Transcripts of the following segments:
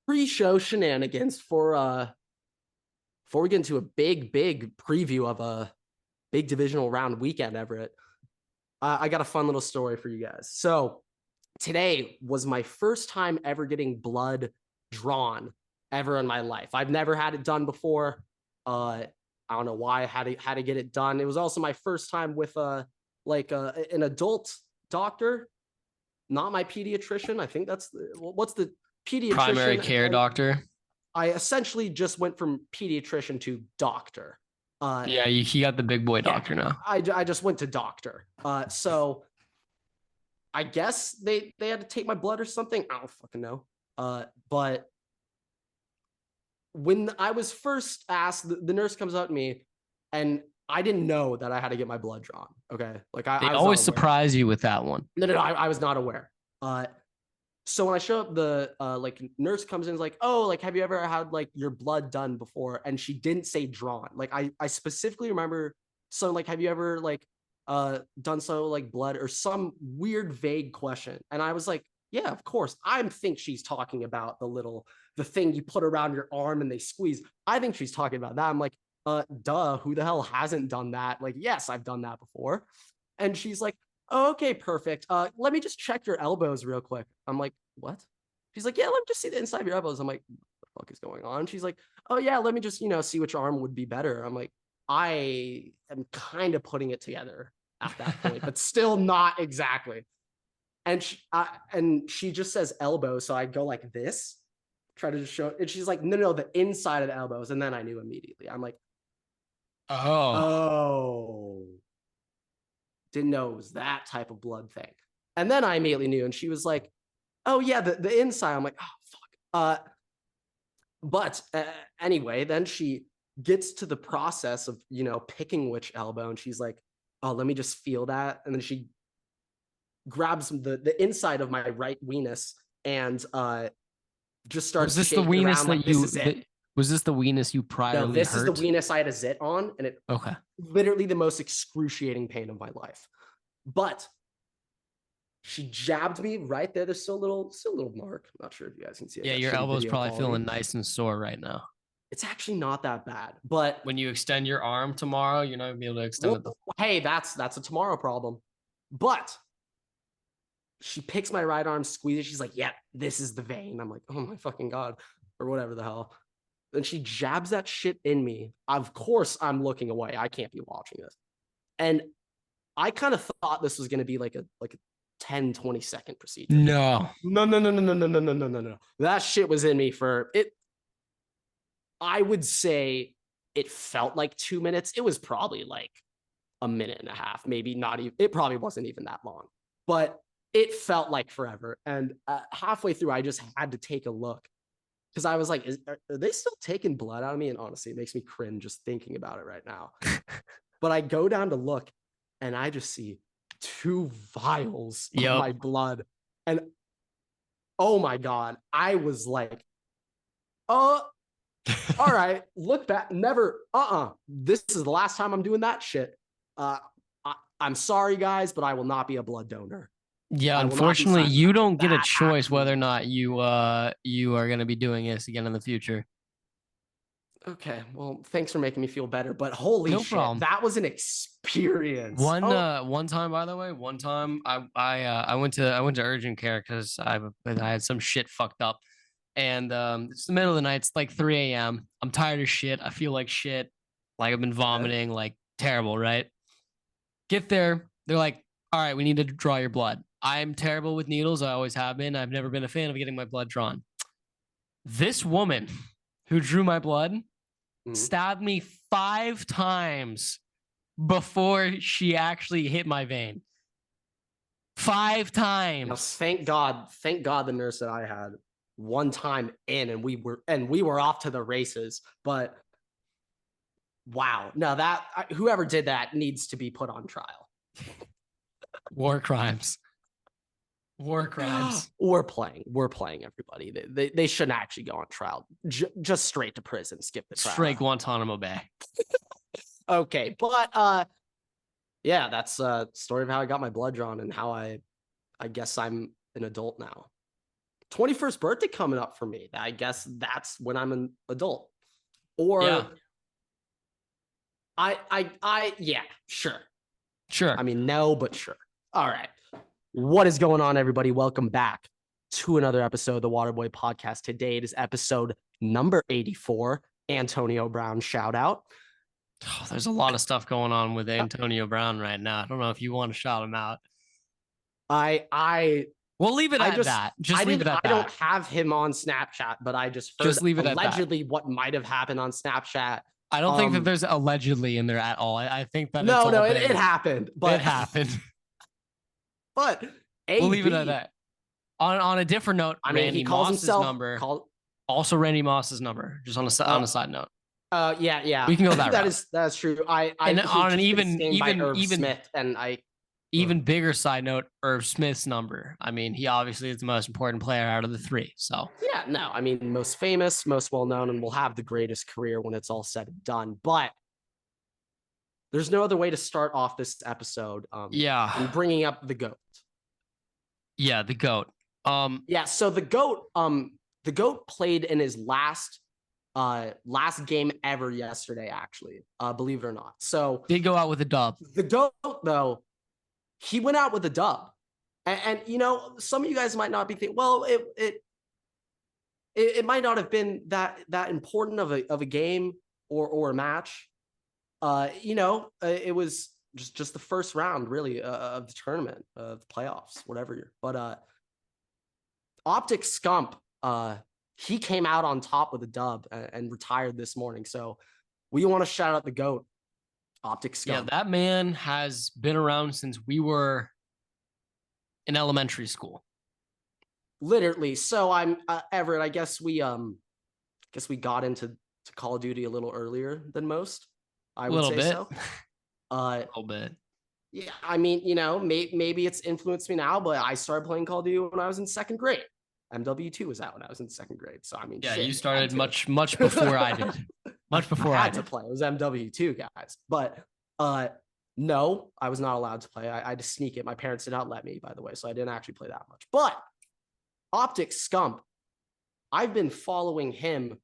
pre-show shenanigans before we get into a big preview of a big divisional round weekend, Everett. I got a fun little story for you guys. So today was my first time ever getting blood drawn ever in my life. I've never had it done before. I don't know why I had to get it done. It was also my first time with an adult doctor, not my pediatrician. I think that's what's the pediatrician primary care doctor. I essentially just went from pediatrician to doctor. Yeah, he got the big boy doctor now. I just went to doctor. So I guess they had to take my blood or something. I don't fucking know. But when I was first asked, the nurse comes up to me, and I didn't know that I had to get my blood drawn. Okay, like I always surprise you with that one. No, I was not aware. So when I show up, the nurse comes in, is like, oh, like, have you ever had like your blood done before? And she didn't say drawn. Like I specifically remember. So like, have you ever like done so like blood or some weird vague question? And I was like, yeah, of course. I think she's talking about the thing you put around your arm and they squeeze. I think she's talking about that. I'm like, duh, who the hell hasn't done that? Like, yes, I've done that before. And she's like, oh, okay, perfect. Let me just check your elbows real quick. I'm like, what? She's like, yeah, let me just see the inside of your elbows. I'm like, what the fuck is going on? She's like, oh yeah, let me just, see which arm would be better. I'm like, I am kind of putting it together at that point, but still not exactly. And she just says elbow, so I go like this, try to just show it. And she's like, no, the inside of the elbows. And then I knew immediately. I'm like, oh. Didn't know it was that type of blood thing. And then I immediately knew, and she was like, oh yeah, the inside. I'm like, oh fuck. But anyway, then she gets to the process of, picking which elbow, and she's like, oh, let me just feel that. And then she grabs the inside of my right weenus and just starts shaking around like, this is it. Was this the weenus you priorly hurt? No, this is the weenus I had a zit on, and it okay. Literally the most excruciating pain of my life. But she jabbed me right there. There's still a little mark. I'm not sure if you guys can see it. Yeah, your elbow's probably feeling nice and sore right now. It's actually not that bad. But when you extend your arm tomorrow, you're not gonna be able to extend it. Hey, that's a tomorrow problem. But she picks my right arm, squeezes. She's like, yeah, this is the vein. I'm like, oh my fucking God, or whatever the hell. Then she jabs that shit in me. Of course, I'm looking away. I can't be watching this. And I kind of thought this was going to be like a 10, 20 second procedure. No. That shit was in me for it. I would say it felt like 2 minutes. It was probably like a minute and a half, maybe not even. It probably wasn't even that long, but it felt like forever. And halfway through, I just had to take a look. Because I was like, are they still taking blood out of me? And honestly, it makes me cringe just thinking about it right now. But I go down to look, and I just see 2 vials of my blood. And oh my God, I was like, all right, look back. Never, this is the last time I'm doing that shit. I'm sorry, guys, but I will not be a blood donor. Yeah, unfortunately, you don't get a choice whether or not you are going to be doing this again in the future. Okay, well, thanks for making me feel better, but holy shit, problem. That was an experience. One time, by the way, I went to urgent care because I had some shit fucked up, and it's the middle of the night. It's like 3 a.m. I'm tired of shit. I feel like shit, like I've been vomiting, like terrible, right? Get there, they're like, all right, we need to draw your blood. I'm terrible with needles. I always have been. I've never been a fan of getting my blood drawn. This woman who drew my blood stabbed me 5 times before she actually hit my vein. 5 times. Now, thank God the nurse that I had one time in, and we were off to the races. But wow, no, whoever did that needs to be put on trial. War crimes. We're playing, everybody. They shouldn't actually go on trial. Just straight to prison. Skip the trial. Straight Guantanamo Bay. Okay, but yeah, that's a story of how I got my blood drawn and how I guess I'm an adult now. 21st birthday coming up for me. I guess that's when I'm an adult. Yeah, Or yeah, sure. sure. I mean, no, but sure. All right. What is going on, everybody? Welcome back to another episode of the Waterboy Podcast. Today it is episode number 84. Antonio Brown shout out. Oh, there's a lot of stuff going on with Antonio Brown right now. I don't know if you want to shout him out. I We'll leave it I at just that. Just leave it at I don't that. have him on Snapchat, but I just heard Just leave it at that. allegedly what might have happened on Snapchat. I don't think that there's allegedly in there at all. I think that no, it's all it happened, but it happened. But we'll leave it at that. On a different note, I mean, Randy he calls Moss's himself number. Also, Randy Moss's number. Just on a side note. Yeah, we can go that route. That's true. And on an even Smith, and even bigger side note, Irv Smith's number. I mean, he obviously is the most important player out of the three. So yeah, no, I mean, most famous, most well known, and will have the greatest career when it's all said and done. But there's no other way to start off this episode. And bringing up the GOAT. Yeah, the GOAT. Yeah, so the GOAT played in his last game ever yesterday, actually, believe it or not. So did go out with a dub. The GOAT, though, he went out with a dub. And you know, some of you guys might not be thinking, well, it might not have been that important of a game or a match. You know, it was just the first round, really, of the tournament, of the playoffs, whatever. But Optic Scump, he came out on top with a dub and retired this morning. So we want to shout out the GOAT, Optic Scump. Yeah, that man has been around since we were in elementary school. Literally. So I'm Everett. I guess we got into Call of Duty a little earlier than most. I would say so. A little bit. Yeah, I mean, you know, maybe it's influenced me now, but I started playing Call of Duty when I was in second grade. MW2 was out when I was in second grade. So I mean, yeah, you started much before I did. Much before I had to play. It was MW2, guys. But no, I was not allowed to play. I had to sneak it. My parents did not let me, by the way, so I didn't actually play that much. But Optic Scump, I've been following him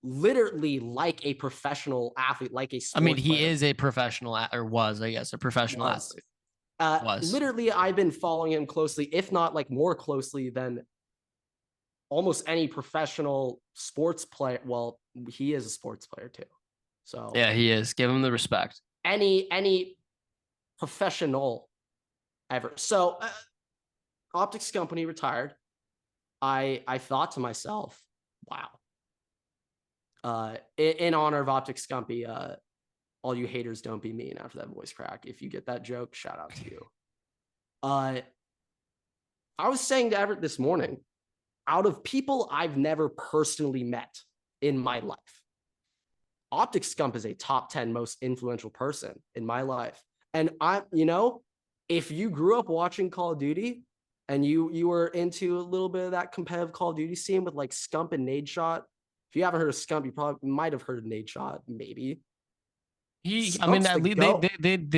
literally like a professional athlete, like a sports he player. is a professional, or was, I guess, a professional athlete. Literally, I've been following him closely, if not like more closely than almost any professional sports player. Well, he is a sports player too. So yeah, he is. Give him the respect. Any professional ever. So Optics Company retired. I thought to myself, wow. In honor of Optics Scumpy, all you haters don't be mean after that voice crack. If you get that joke, shout out to you. I was saying to Everett this morning, out of people I've never personally met in my life, Optic Scump is a top 10 most influential person in my life. And if you grew up watching Call of Duty and you were into a little bit of that competitive Call of Duty scene with like Scump and Nadeshot, if you haven't heard of Scump, you probably might have heard of Nadeshot, maybe. They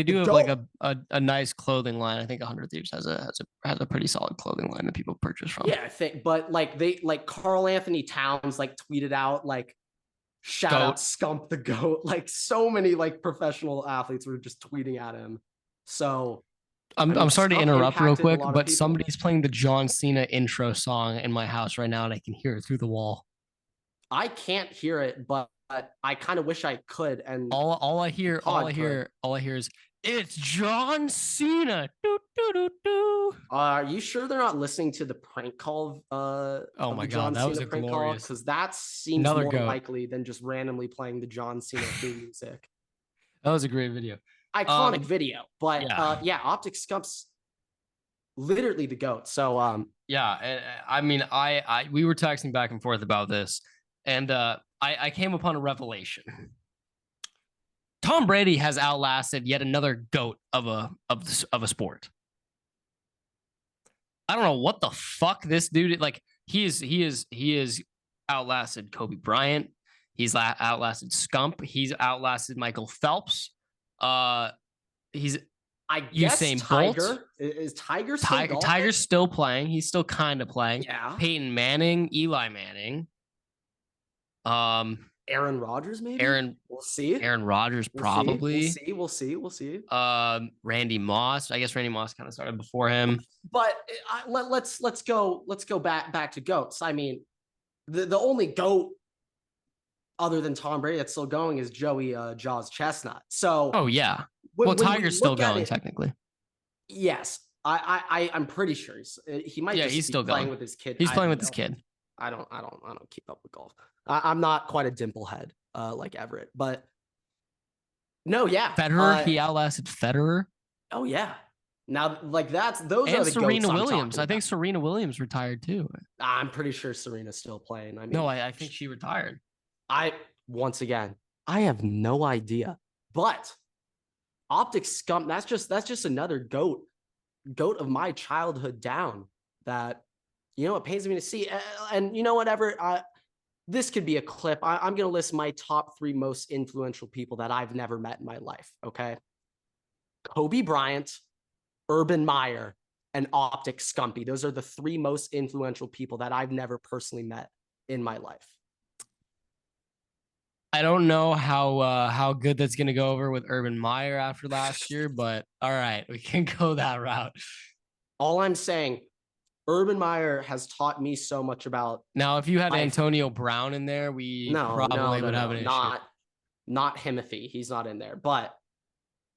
do have like a nice clothing line. I think 100 Thieves has a pretty solid clothing line that people purchase from. Yeah, I think, but like Carl Anthony Towns like tweeted out like shout out Scump the GOAT. Like so many like professional athletes were just tweeting at him. So I'm sorry to interrupt real quick, but somebody's playing the John Cena intro song in my house right now, and I can hear it through the wall. I can't hear it, but I kind of wish I could. And all I hear is it's John Cena. Do, do, do, do. Are you sure they're not listening to the prank call? Oh my God, that was a glorious. Because that seems more likely than just randomly playing the John Cena theme music. That was a great video. Iconic video, but yeah, Optic Scump's literally the GOAT. So yeah, I mean, we were texting back and forth about this, and I came upon a revelation. Tom Brady has outlasted yet another GOAT of a sport. I don't know what the fuck this dude like. He is outlasted Kobe Bryant. He's outlasted Scump. He's outlasted Michael Phelps. He's I guess Usain Bolt. Is Tiger still golfing? Tiger's still playing. He's still kind of playing. Yeah. Peyton Manning, Eli Manning. Aaron Rodgers, maybe. Aaron. We'll see. Aaron Rodgers, probably. We'll see. Randy Moss. I guess Randy Moss kind of started before him. But let's go back to goats. I mean, the only goat other than Tom Brady that's still going is Joey Jaws Chestnut. So oh yeah, well Tiger's still going technically. Yes, I'm pretty sure he might. Yeah, just he's be still playing going with his kid. He's playing with his kid. I don't keep up with golf. I'm not quite a dimple head like Everett, but no, yeah. Federer, he outlasted Federer. Oh yeah. Now, like those and are the Serena goats Williams. I think Serena Williams retired too. I'm pretty sure Serena's still playing. I mean, no, I think she retired. Once again, I have no idea. But Optic Scump, that's just another goat of my childhood down that, it pains me to see. And you know, whatever, this could be a clip. I'm going to list my top 3 most influential people that I've never met in my life. Okay. Kobe Bryant, Urban Meyer, and Optic Scumpy. Those are the 3 most influential people that I've never personally met in my life. I don't know how good that's going to go over with Urban Meyer after last year, but all right, we can go that route. All I'm saying, Urban Meyer has taught me so much about. Now, if you had Antonio Brown in there, probably would have an issue. Not Himothy. He's not in there. But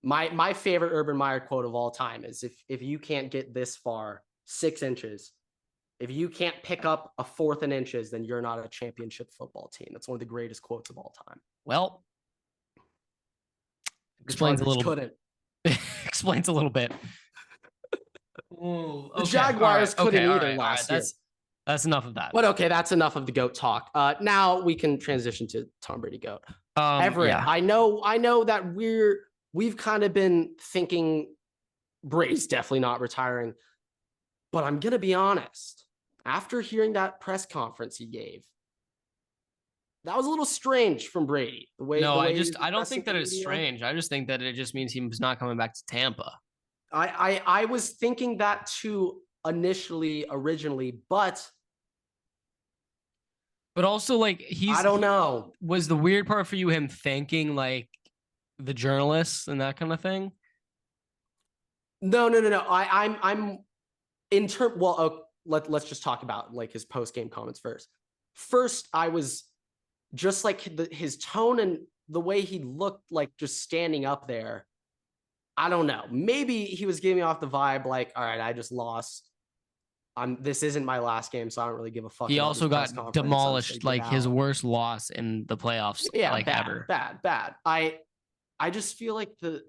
my favorite Urban Meyer quote of all time is if you can't get this far, 6 inches, if you can't pick up a 4th in inches, then you're not a championship football team. That's one of the greatest quotes of all time. Well, explains a little bit. Ooh, okay. The Jaguars couldn't either last year. That's enough of that. But okay, that's enough of the GOAT talk. Now we can transition to Tom Brady GOAT. Everett, yeah. I know that we've kind of been thinking Brady's definitely not retiring, but I'm gonna be honest. After hearing that press conference he gave, that was a little strange from Brady. I don't think that it's strange. I just think that it just means he's not coming back to Tampa. I was thinking that too originally, but also like I don't know. Was the weird part for you him thanking like the journalists and that kind of thing? No. I'm in term. Well, let's just talk about like his post game comments first. First, I was just like his tone and the way he looked like just standing up there. I don't know. Maybe he was giving me off the vibe like, all right, I just lost. This isn't my last game, so I don't really give a fuck. He also got demolished, like his worst loss in the playoffs, ever. Bad. I just feel like the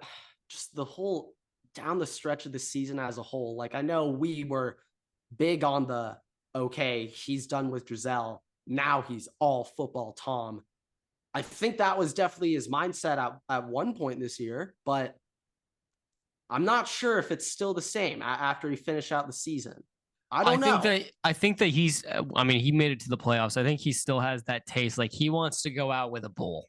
whole down the stretch of the season as a whole. Like I know we were big on the he's done with Giselle. Now he's all football Tom. I think that was definitely his mindset at one point this year, but I'm not sure if it's still the same after he finished out the season. I think that he's, he made it to the playoffs. I think he still has that taste. Like he wants to go out with a bowl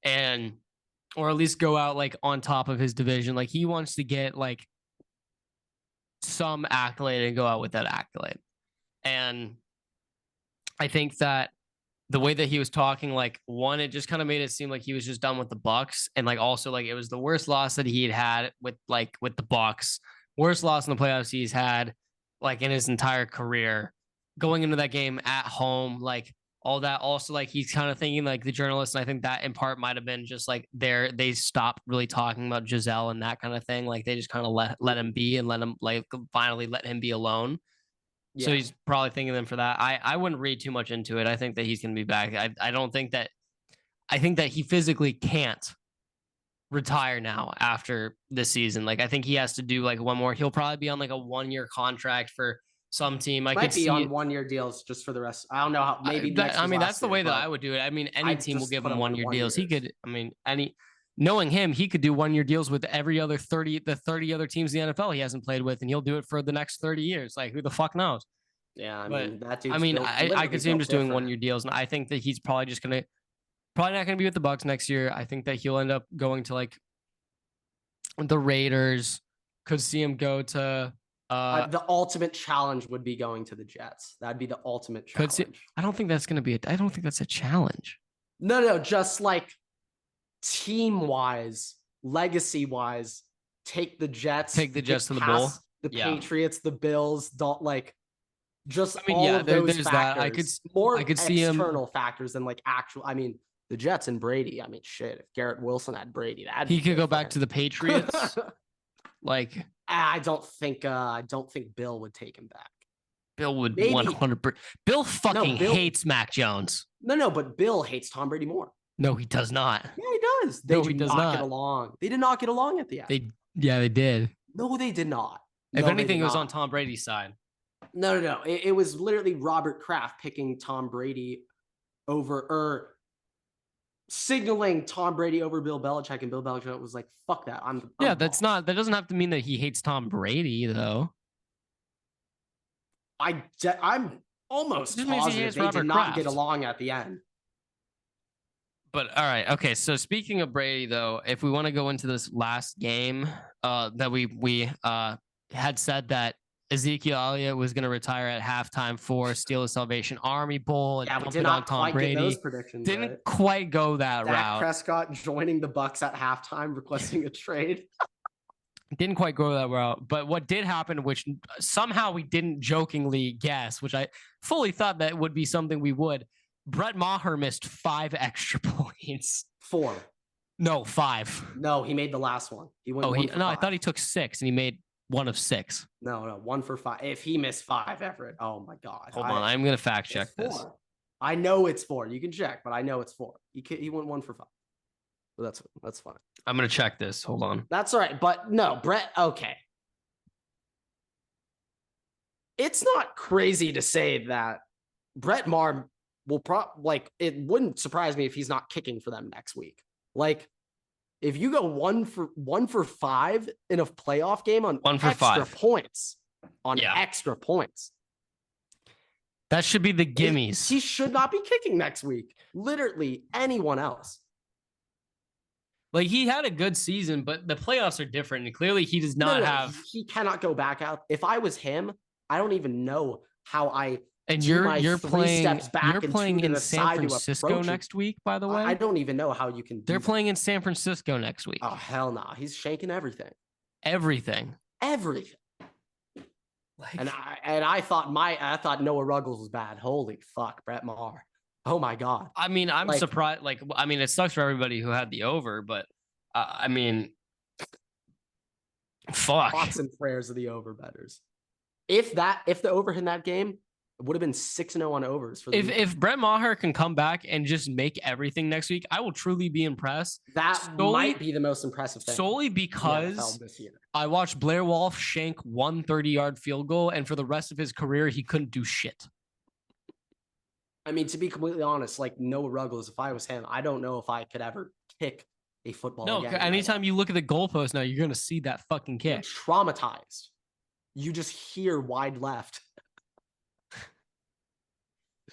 or at least go out like on top of his division. Like he wants to get like some accolade and go out with that accolade. And I think that the way that he was talking, like one, it just kind of made it seem like he was just done with the Bucs, and like also like it was the worst loss that he had with the Bucs, worst loss in the playoffs he's had like in his entire career. Going into that game at home, like all that. Also, like he's kind of thinking like the journalists, and I think that in part might have been just like they stopped really talking about Giselle and that kind of thing. Like they just kind of let him be and let him finally let him be alone. Yeah. So he's probably thanking them for that. I wouldn't read too much into it. I think that he's going to be back. I think that he physically can't retire now after this season. Like I think he has to do like one more. He'll probably be on like a 1-year contract for some team. Might be on 1-year deals just for the rest. I don't know how. Maybe that's the way that I would do it. Any team will give him 1-year deals. He could. Knowing him, he could do 1-year deals with every other 30 other teams in the NFL he hasn't played with, and he'll do it for the next 30 years. Like, who the fuck knows? Yeah, I could see him just doing 1-year deals, and I think that he's probably not gonna be with the Bucs next year. I think that he'll end up going to like The Raiders. Could see him go to. The ultimate challenge would be going to the Jets. That'd be the ultimate Could see. challenge. I don't think that's going to be. I don't think that's a challenge. No, just like team wise, legacy wise, take the Jets, Take the Jets to the bowl. the Yeah. Patriots, the Bills, don't like just I mean, all yeah, of those there's factors. that. I could see him. external factors than like actual. I mean, the Jets and Brady. I mean, shit. If Garrett Wilson had Brady, he could go back to the Patriots. Like, I don't think Bill would take him back. Bill would 100%. Bill fucking hates Mac Jones. No, but Bill hates Tom Brady more. No, he does not. Yeah, he does. They did not get along. They did not get along at the end. They did. No, they did not. If anything, it was on Tom Brady's side. No. It was literally Robert Kraft picking Tom Brady over, or signaling Tom Brady over Bill Belichick, and Bill Belichick was like, "Fuck that." That doesn't have to mean that he hates Tom Brady though. I'm almost positive they did not get along at the end. But all right, okay. So speaking of Brady, though, if we want to go into this last game, that we had said that Ezekiel Elliott was going to retire at halftime for Steelers Salvation Army Bowl and dump it on Tom Brady. Didn't quite go that route. Dak Prescott joining the Bucs at halftime, requesting a trade. Didn't quite go that route. But what did happen, which somehow we didn't jokingly guess, which I fully thought that would be something we would. Brett Maher missed 5 extra points. 4. No, 5. No, he made the last one. He went. I thought he took 6 and he made 1 of 6. No, 1 for 5. If he missed 5, Everett. Oh my God. Hold on, I'm gonna fact check this. 4. I know it's 4. You can check, but I know it's 4. He went 1 for 5. Well, that's fine. I'm gonna check this. Hold on. That's all right, but no, Brett. Okay. It's not crazy to say that Brett Maher will it wouldn't surprise me if he's not kicking for them next week. Like, if you go 1 for 5 in a playoff game on 1 for extra 5 points, extra points, that should be the gimmies. He should not be kicking next week. Literally anyone else. Like, he had a good season, but the playoffs are different, and clearly he does not have. He cannot go back out. If I was him, I don't even know how I. And you're playing in San Francisco next week, by the way. I don't even know how you can. They're playing in San Francisco next week. Oh hell no! He's shaking everything. Everything. Like, and I thought Noah Ruggles was bad. Holy fuck, Brett Maher. Oh my God. I mean, I'm surprised. Like, I mean, it sucks for everybody who had the over, but I mean, fuck. Thoughts and prayers of the over betters. If the over in that game, it would have been 6-0 on overs for the if Brett Maher can come back and just make everything next week, I will truly be impressed. That might be the most impressive thing. Solely because I watched Blair Wolf shank 1 30-yard field goal, and for the rest of his career, he couldn't do shit. I mean, to be completely honest, like Noah Ruggles, if I was him, I don't know if I could ever kick a football. No, anytime you look at the goalpost now, you're going to see that fucking kick. You're traumatized. You just hear wide left.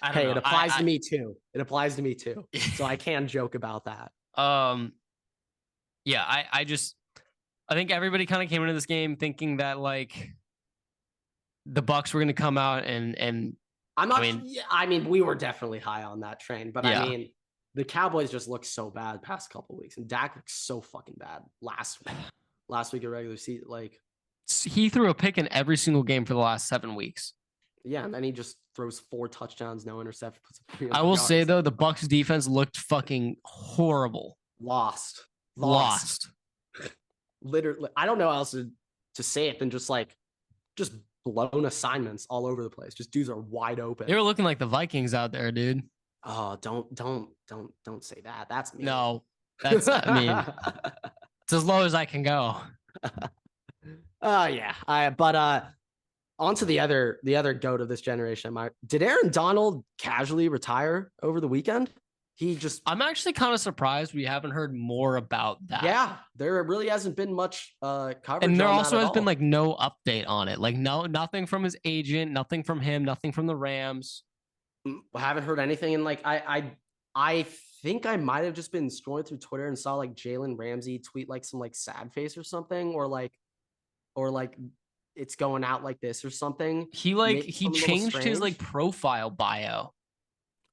Hey, it applies to me too. It applies to me too. So I can joke about that. Yeah, I think everybody kind of came into this game thinking that like the Bucs were going to come out and I mean, we were definitely high on that train, but I mean, the Cowboys just looked so bad past couple of weeks, and Dak looked so fucking bad last week of regular season. Like, he threw a pick in every single game for the last 7 weeks. Yeah, and then he just throws 4 touchdowns, no interception. I will say though, the Bucs defense looked fucking horrible. Lost. Literally, I don't know how else to say it than just blown assignments all over the place. Just dudes are wide open. They were looking like the Vikings out there, dude. Oh, don't say that. That's me. No, that's I mean, it's as low as I can go. Yeah. But on to the other goat of this generation. Did Aaron Donald casually retire over the weekend? I'm actually kind of surprised we haven't heard more about that. Yeah, there really hasn't been much coverage. And there also has been like no update on it. Like nothing from his agent, nothing from him, nothing from the Rams. I haven't heard anything. And like I I think I might have just been scrolling through Twitter and saw like Jalen Ramsey tweet like some like sad face or something, or like it's going out like this or something. Maybe He something a little changed his like strange. profile bio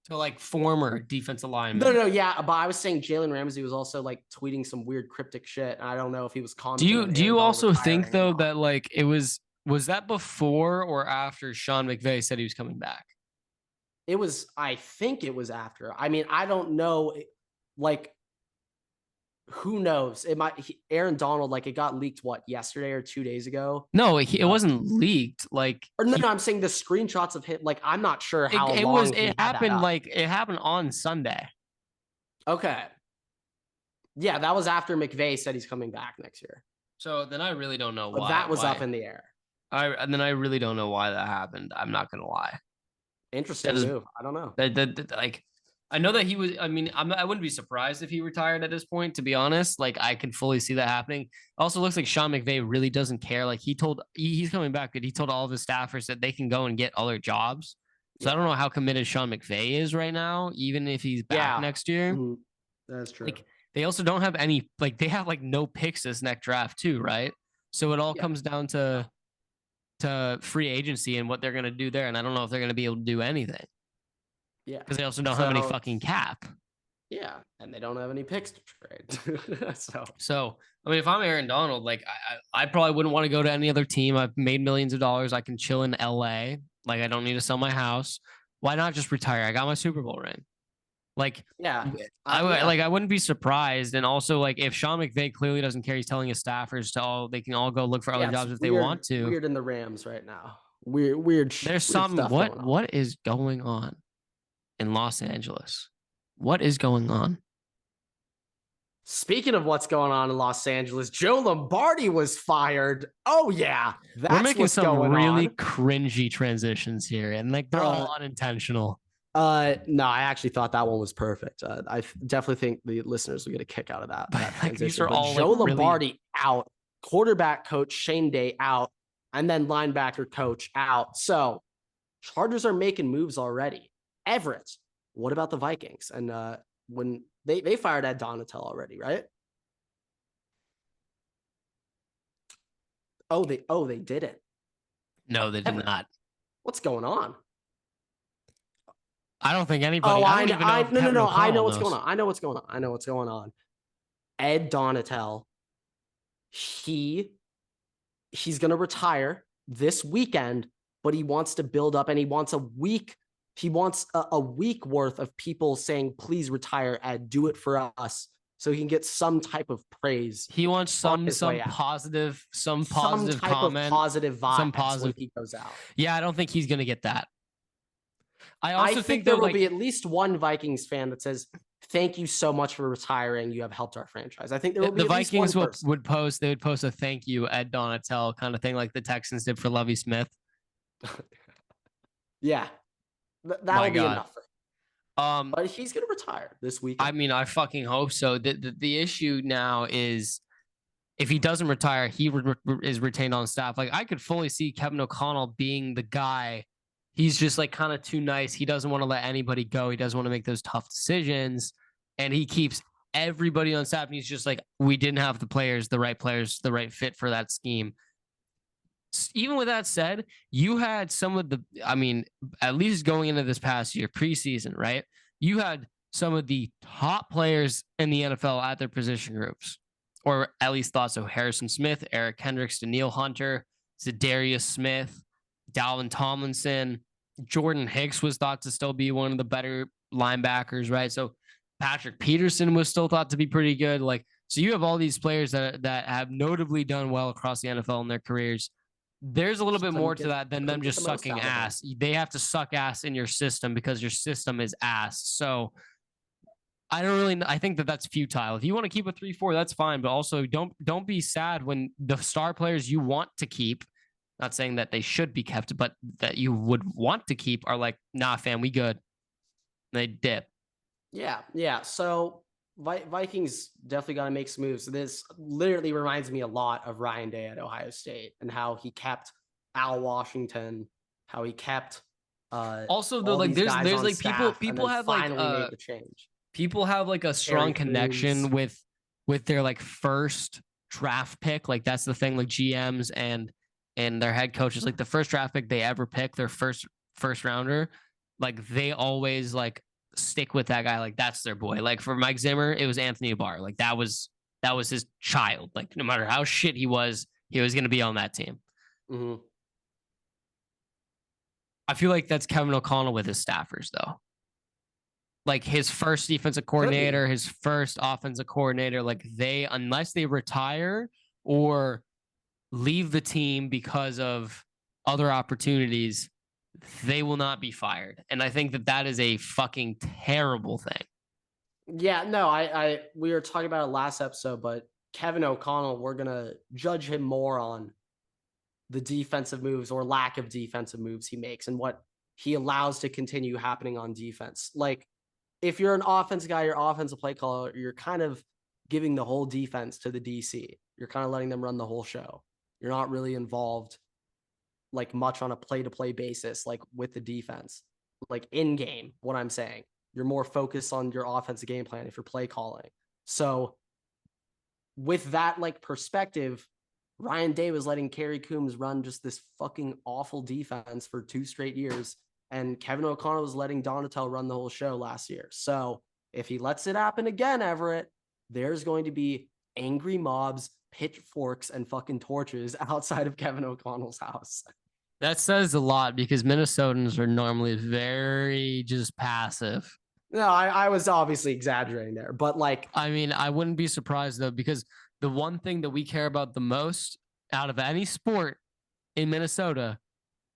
to like former defensive No, lineman. no, yeah, but I was saying Jalen Ramsey was also like tweeting some weird cryptic shit. And I don't know if he was commenting on Do Aaron you Donald also think retiring or though not. that like was that before or after Sean McVay said he was coming back? It was, I think it was after. I mean, I don't know. Like, who knows? It might, Aaron Donald, like, it got leaked, what, yesterday or 2 days ago? No, it wasn't leaked. Like Or no, no, I'm saying the screenshots of him. Like, I'm not sure how long he it had that happened up. like it happened on Sunday. Okay. Yeah, that was after McVay said he's coming back next year. So then I really don't know But why. that was up in the air. I really don't know why that happened. I'm not gonna lie. Interesting That is move. I don't know. like I know that he was. I mean, I wouldn't be surprised if he retired at this point. To be honest, like I can fully see that happening. Also, looks like Sean McVay really doesn't care. Like he's coming back, but he told all of his staffers that they can go and get other jobs. So I Yeah. don't know how committed Sean McVay is right now, even if he's back Yeah. next year. Mhm. That's true. Like they also don't have any. Like they have like no picks this next draft too, right? So it all Yeah. comes down to free agency and what they're gonna do there. And I don't know if they're gonna be able to do anything Yeah. because they also don't have any So, fucking cap. yeah. And they don't have any picks to trade. So, I mean, if I'm Aaron Donald, like I probably wouldn't want to go to any other team. I've made millions of dollars. I can chill in LA. Like I don't need to sell my house. Why not just retire? I got my Super Bowl ring. Like yeah. I Yeah. like I wouldn't be surprised. And also like if Sean McVay clearly doesn't care, he's telling his staffers to all they can all go look for other Yeah, it's jobs if they weird, want to. weird in the Rams right now. There's Weird some stuff going on. what is going on in Los Angeles? What is going on? Speaking of what's going on in Los Angeles, Joe Lombardi was fired. Oh yeah, We're that's making what's some going really on. cringy transitions here, and like they're all unintentional. No, I actually thought that one was perfect. I definitely think the listeners will get a kick out of that Like transition. these are But all Joe like Lombardi really out, quarterback coach Shane Day out, and then linebacker coach out. So Chargers are making moves already. Everett, what about the Vikings? And when they fired Ed Donatel already, right? They didn't. no, they did Everett, not. what's going on? I don't think anybody. Oh, I don't even know if no, no, Kevin no. I know O'Connell what's going knows. on. I know what's going on. I know what's going on. Ed Donatel, he he's going to retire this weekend, but he wants to build up and he wants a week. He wants a week worth of people saying, please retire, Ed, do it for us. So he can get some type of praise He wants on his way out. some Some positive type of comment, positive some vibes when positive. he goes out. Yeah, I don't think he's gonna get that. I I also think though, there will like be at least one Vikings fan that says, thank you so much for retiring. You have helped our franchise. I think there will be the at least one Vikings person. would post. They would post a thank you Ed Donatel kind of thing, like the Texans did for Lovie Smith. Yeah, that My will be God. enough for him. But he's going to retire this weekend. I mean, I fucking hope so. The issue now is if he doesn't retire, he is retained on staff. Like I could fully see Kevin O'Connell being the guy. He's just like kind of too nice. He doesn't want to let anybody go. He doesn't want to make those tough decisions, and he keeps everybody on staff. And he's just like, we didn't have the players, the right fit for that scheme. Even with that said, you had some of the, I mean, at least going into this past year, preseason, right? You had some of the top players in the NFL at their position groups, or at least thought so. Harrison Smith, Eric Kendricks, Daniil Hunter, Zadarius Smith, Dalvin Tomlinson, Jordan Hicks was thought to still be one of the better linebackers, right? So Patrick Peterson was still thought to be pretty good. Like, so you have all these players that have notably done well across the NFL in their careers. There's a little bit more to that than them just sucking ass. They have to suck ass in your system because your system is ass. So I think that that's futile. If you want to keep a 3-4, that's fine. But also don't be sad when the star players you want to keep, not saying that they should be kept, but that you would want to keep are like, nah, fam, we good. They dip. Yeah. So Vikings definitely got to make some moves. This literally reminds me a lot of Ryan Day at Ohio State and how he kept Al Washington, how he kept Also, though, all like these guys there's on like staff, and people then have finally made the change. people have like a Harry strong Coombs. connection with their like first draft pick. Like that's the thing, like GMs and their head coaches, like the first draft pick they ever pick, their first rounder, like they always like stick with that guy. Like that's their boy. Like for Mike Zimmer, it was Anthony Barr. Like that was his child. Like no matter how shit he was going to be on that team. Mm-hmm. I feel like that's Kevin O'Connell with his staffers though. Like his first defensive Could be. coordinator, his first offensive coordinator, like they, unless they retire or leave the team because of other opportunities, they will not be fired. And I think that that is a fucking terrible thing. Yeah, no, we were talking about it last episode, but Kevin O'Connell, we're gonna judge him more on the defensive moves or lack of defensive moves he makes and what he allows to continue happening on defense. Like if you're an offense guy, your offensive play caller, you're kind of giving the whole defense to the DC. You're kind of letting them run the whole show. You're not really involved like much on a play-to-play basis, like with the defense, like in game. What I'm saying, you're more focused on your offensive game plan if you're play calling. So with that like perspective, Ryan Day was letting Kerry Coombs run just this fucking awful defense for 2 straight years. And Kevin O'Connell was letting Donatel run the whole show last year. So if he lets it happen again, Everett, there's going to be angry mobs, pitchforks, and fucking torches outside of Kevin O'Connell's house. That says a lot because Minnesotans are normally very just passive. No, I was obviously exaggerating there, but like, I mean, I wouldn't be surprised though, because the one thing that we care about the most out of any sport in Minnesota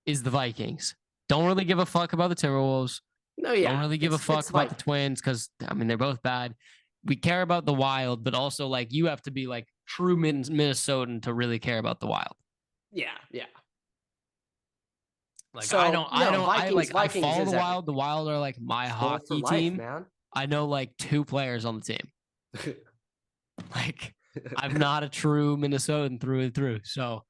is the Vikings. Don't really give a fuck about the Timberwolves. no, yeah, Don't really give a fuck about the Twins because I mean they're both bad. We care about the Wild, but also like you have to be like true Minnesotan to really care about the Wild. Yeah, yeah. Like so, Vikings, I follow the Wild. Everything. The Wild are like my hockey life, team. Man. I know like 2 players on the team. Like I'm not a true Minnesotan through and through. So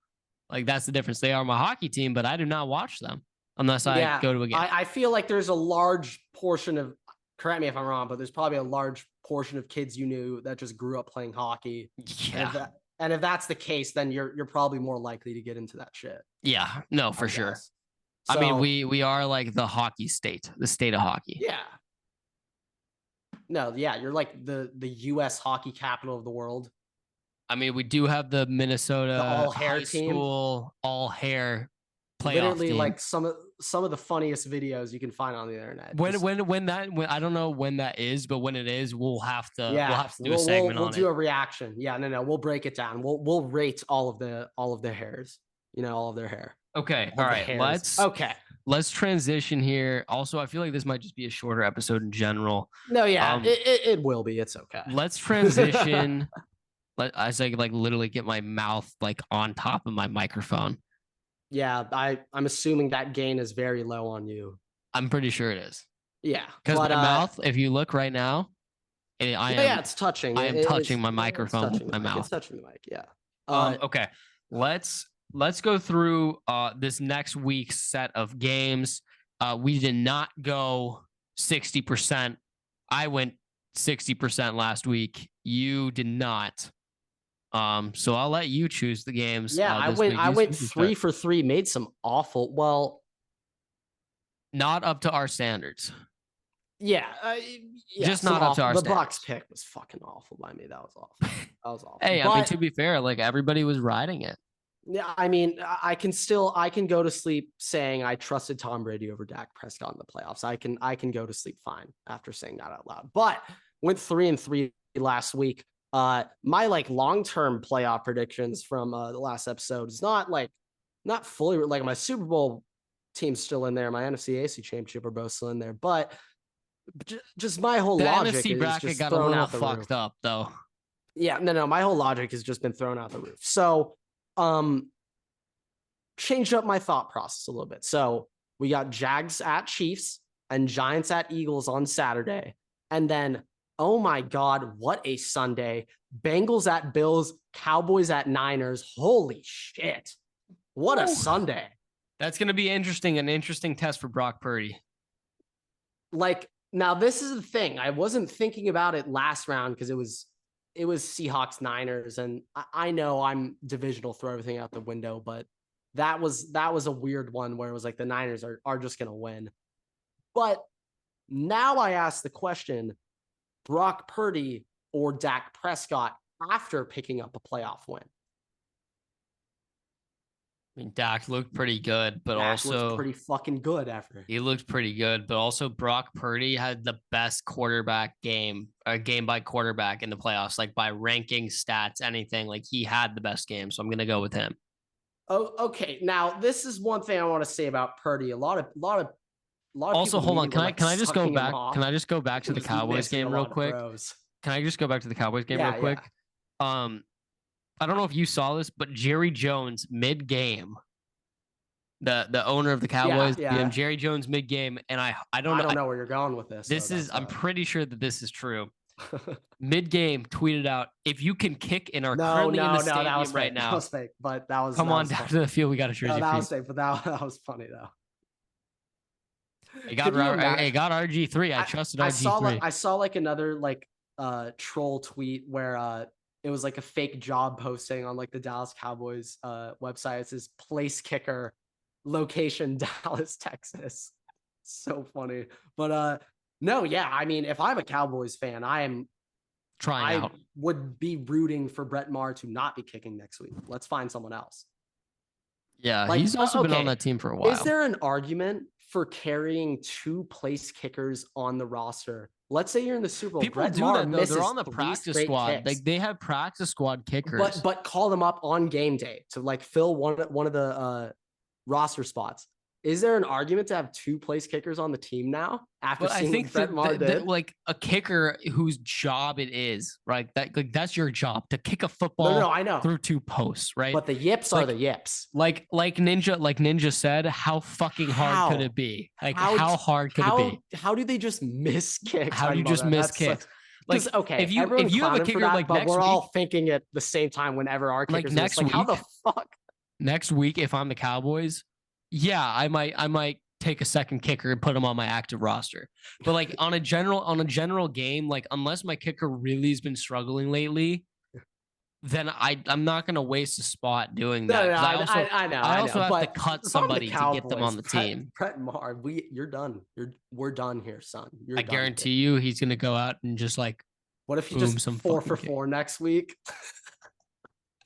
like that's the difference. They are my hockey team, but I do not watch them unless I go to a game. I feel like there's a large portion of, correct me if I'm wrong, but there's probably a large portion of kids you knew that just grew up playing hockey. Yeah. And if that's the case, then you're probably more likely to get into that shit. Yeah, no, for sure. So, I mean, we are like the hockey state, the state of hockey. Yeah. No, yeah, you're like the US hockey capital of the world. I mean, we do have the Minnesota all hair high team. School all hair playoff Literally team. like some of the funniest videos you can find on the internet. When I don't know when that is, but when it is, we'll have to do a segment we'll on it. We'll do a reaction. Yeah, no, we'll break it down. We'll rate all of the hairs. You know, all of their hair. Okay. All right. Let's transition here. Also, I feel like this might just be a shorter episode in general. No, yeah, it will be. It's okay. Let's transition. As I like literally get my mouth like on top of my microphone. Yeah, I'm assuming that gain is very low on you. I'm pretty sure it is. Yeah, because my mouth, if you look right now, it's touching. I am touching my microphone with my mouth. It's touching the mic. Yeah. Okay. Let's go through this next week's set of games. We did not go 60%. I went 60% last week. You did not. So I'll let you choose the games. Yeah, I went 3 for 3, made some awful, not up to our standards. Yeah, just not up to our standards. The Bucs pick was fucking awful by me. That was awful. That was awful. Hey, I mean, to be fair, like everybody was riding it. Yeah, I mean, I can go to sleep saying I trusted Tom Brady over Dak Prescott in the playoffs. I can go to sleep fine after saying that out loud. But went 3-3 last week. My like long-term playoff predictions from the last episode is not fully like my Super Bowl team's still in there. My NFC AC championship are both still in there, but just my whole logic NFC bracket is just got a little fucked up though. Yeah, no, my whole logic has just been thrown out the roof. So, changed up my thought process a little bit. So we got Jags at Chiefs and Giants at Eagles on Saturday, and then oh my God, what a Sunday. Bengals at Bills, Cowboys at Niners. Holy shit. What a Sunday. That's going to be interesting. An interesting test for Brock Purdy. Like, now this is the thing. I wasn't thinking about it last round because it was Seahawks Niners, and I know I'm divisional, throw everything out the window, but that was a weird one where it was like the Niners are just gonna win. But now I ask the question: Brock Purdy or Dak Prescott after picking up a playoff win? I mean, Dak looked pretty good, but Dak looked also pretty fucking good after. he looked pretty good, but also Brock Purdy had the best quarterback game, game by quarterback in the playoffs, like by ranking stats, anything. Like he had the best game, so I'm gonna go with him. Oh, okay. Now this is one thing I want to say about Purdy. A lot of Also, people hold on. immediately Can were I like can I just go sucking him back? off. Can I just go back He to the was Cowboys missing a game real lot of quick? throws. Can I just go back to the Cowboys game real quick? I don't know if you saw this, but Jerry Jones mid game, the owner of the Cowboys, Yeah. Jerry Jones mid game, and I don't I know. don't know where you're going with this. This is I'm pretty sure that this is true. Mid game tweeted out, if you can kick and are currently in the stadium that was right fake. now, That was fake, but that was come that on was down funny. to the field. We got a jersey. No, that was fake, but that was funny though. It got RG3. I trusted RG3. I saw like another like troll tweet where it was like a fake job posting on like the Dallas Cowboys website. It says place kicker, location Dallas, Texas. So funny. But no, yeah, I mean, if I'm a Cowboys fan, I would be rooting for Brett Maher to not be kicking next week. Let's find someone else. Yeah, like, he's also been on that team for a while. Is there an argument for carrying 2 place kickers on the roster? Let's say you're in the Super Bowl. People Brett do Maher that though. They're on the practice squad. Like they have practice squad kickers. But call them up on game day to like fill one of the roster spots. Is there an argument to have 2 place kickers on the team now after seeing what Brett Maher did? Like a kicker whose job it is, right? That's your job to kick a football No, I know. Through 2 posts, right? But the yips are the yips. Like Ninja said, how fucking hard could it be? Like how hard could it be? How do they just miss kicks? How do you just miss kicks? Like, okay, if you have a kicker like next week, we're all thinking at the same time whenever our kickers like next week, how the fuck? Next week, if I'm the Cowboys, yeah, I might take a second kicker and put him on my active roster. But like on a general game, like unless my kicker really has been struggling lately, then I'm not gonna waste a spot doing that. I also have to cut somebody to get them on the team. Brett Maher, you're done. We're done here, son. I guarantee you, he's gonna go out and just like. What if he just 4 for 4 next week?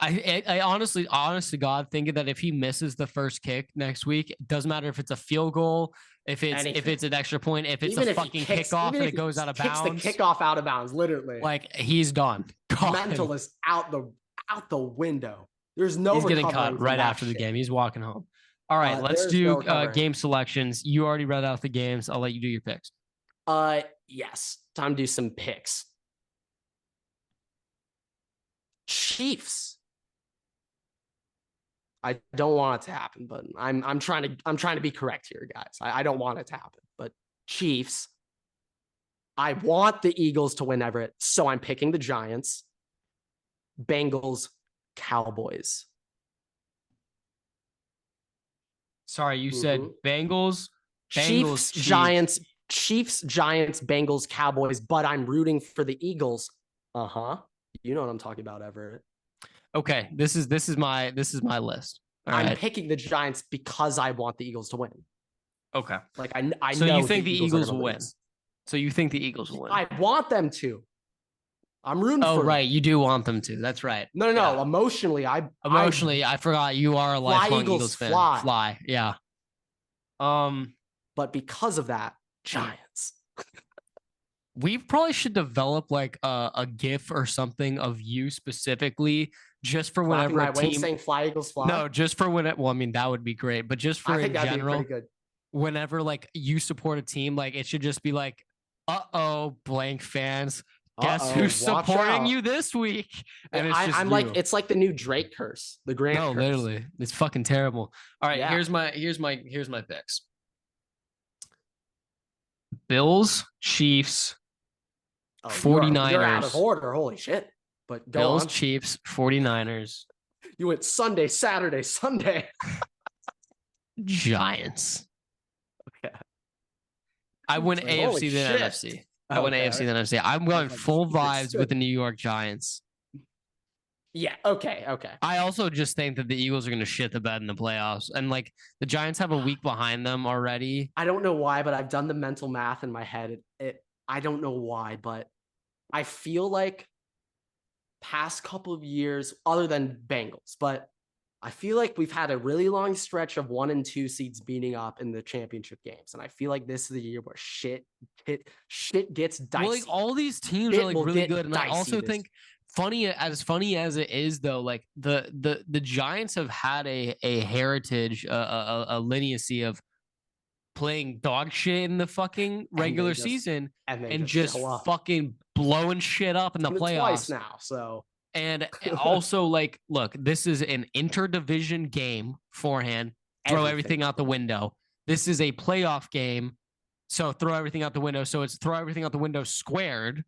I honestly, honest to God, thinking that if he misses the first kick next week, it doesn't matter if it's a field goal, if it's an extra point, if it's a fucking kickoff and it goes out of bounds. The kickoff out of bounds, literally. Like he's gone. Mental is out the window. There's no. He's getting cut right after the game. He's walking home. All right, let's do game selections. You already read out the games. I'll let you do your picks. Yes, time to do some picks. Chiefs. I don't want it to happen, but I'm trying to be correct here, guys. I don't want it to happen, but Chiefs. I want the Eagles to win Everett, so I'm picking the Giants. Bengals, Cowboys. Sorry, you said Bengals, Chiefs, Giants, Bengals, Cowboys, but I'm rooting for the Eagles. You know what I'm talking about, Everett. Okay, this is my list. I'm picking the Giants because I want the Eagles to win. Okay. Like I so know you think the Eagles will win? So you think the Eagles will win? I want them to. I'm rooting for them. Right, you do want them to. That's right. No. Yeah. Emotionally, I forgot you are a lifelong Eagles fan. Fly. Yeah. But because of that, Giants. We probably should develop like a GIF or something of you specifically, just for whenever a team saying "Fly Eagles Fly." No, just for when it. Well, I mean that would be great, but just for in general, whenever like you support a team, like it should just be like, blank fans. Guess who's supporting you this week? And it's just I'm like, it's like the new Drake curse, the Grant. No, curse. Literally, it's fucking terrible. All right, here's my picks. Bills, Chiefs, 49ers. You're out of order. Holy shit! But Bills, Chiefs, 49ers. You went Sunday, Saturday, Sunday. Giants. Okay. I went Like, holy AFC then shit. NFC. I went Okay. AFC then NFC. I'm I going was like, full Jesus. vibes with the New York Giants. Yeah. Okay. Okay. I also just think that the Eagles are going to shit the bed in the playoffs. And like the Giants have a week behind them already. I don't know why, but I've done the mental math in my head. I don't know why, but I feel like past couple of years, other than Bengals, but I feel like we've had a really long stretch of 1 and 2 seeds beating up in the championship games, and I feel like this is the year where shit gets dicey. Well, like all these teams are Shit like will really get good, and I dicey also this. think funny as it is though, like the Giants have had a heritage, a lineacy of playing dog shit in the fucking regular season and and just just show up. fucking blowing shit up in the It's twice playoffs. now, so. And also, like, look, this is an interdivision game beforehand. Throw everything out the window. This is a playoff game. So throw everything out the window. So it's throw everything out the window squared.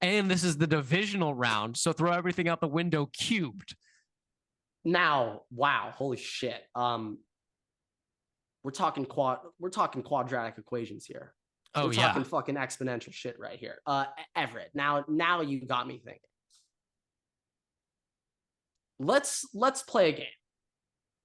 And this is the divisional round. So throw everything out the window cubed. Now, wow, holy shit. We're talking quadratic equations here. Oh, we're talking fucking exponential shit right here. Everett, now you got me thinking. Let's play a game.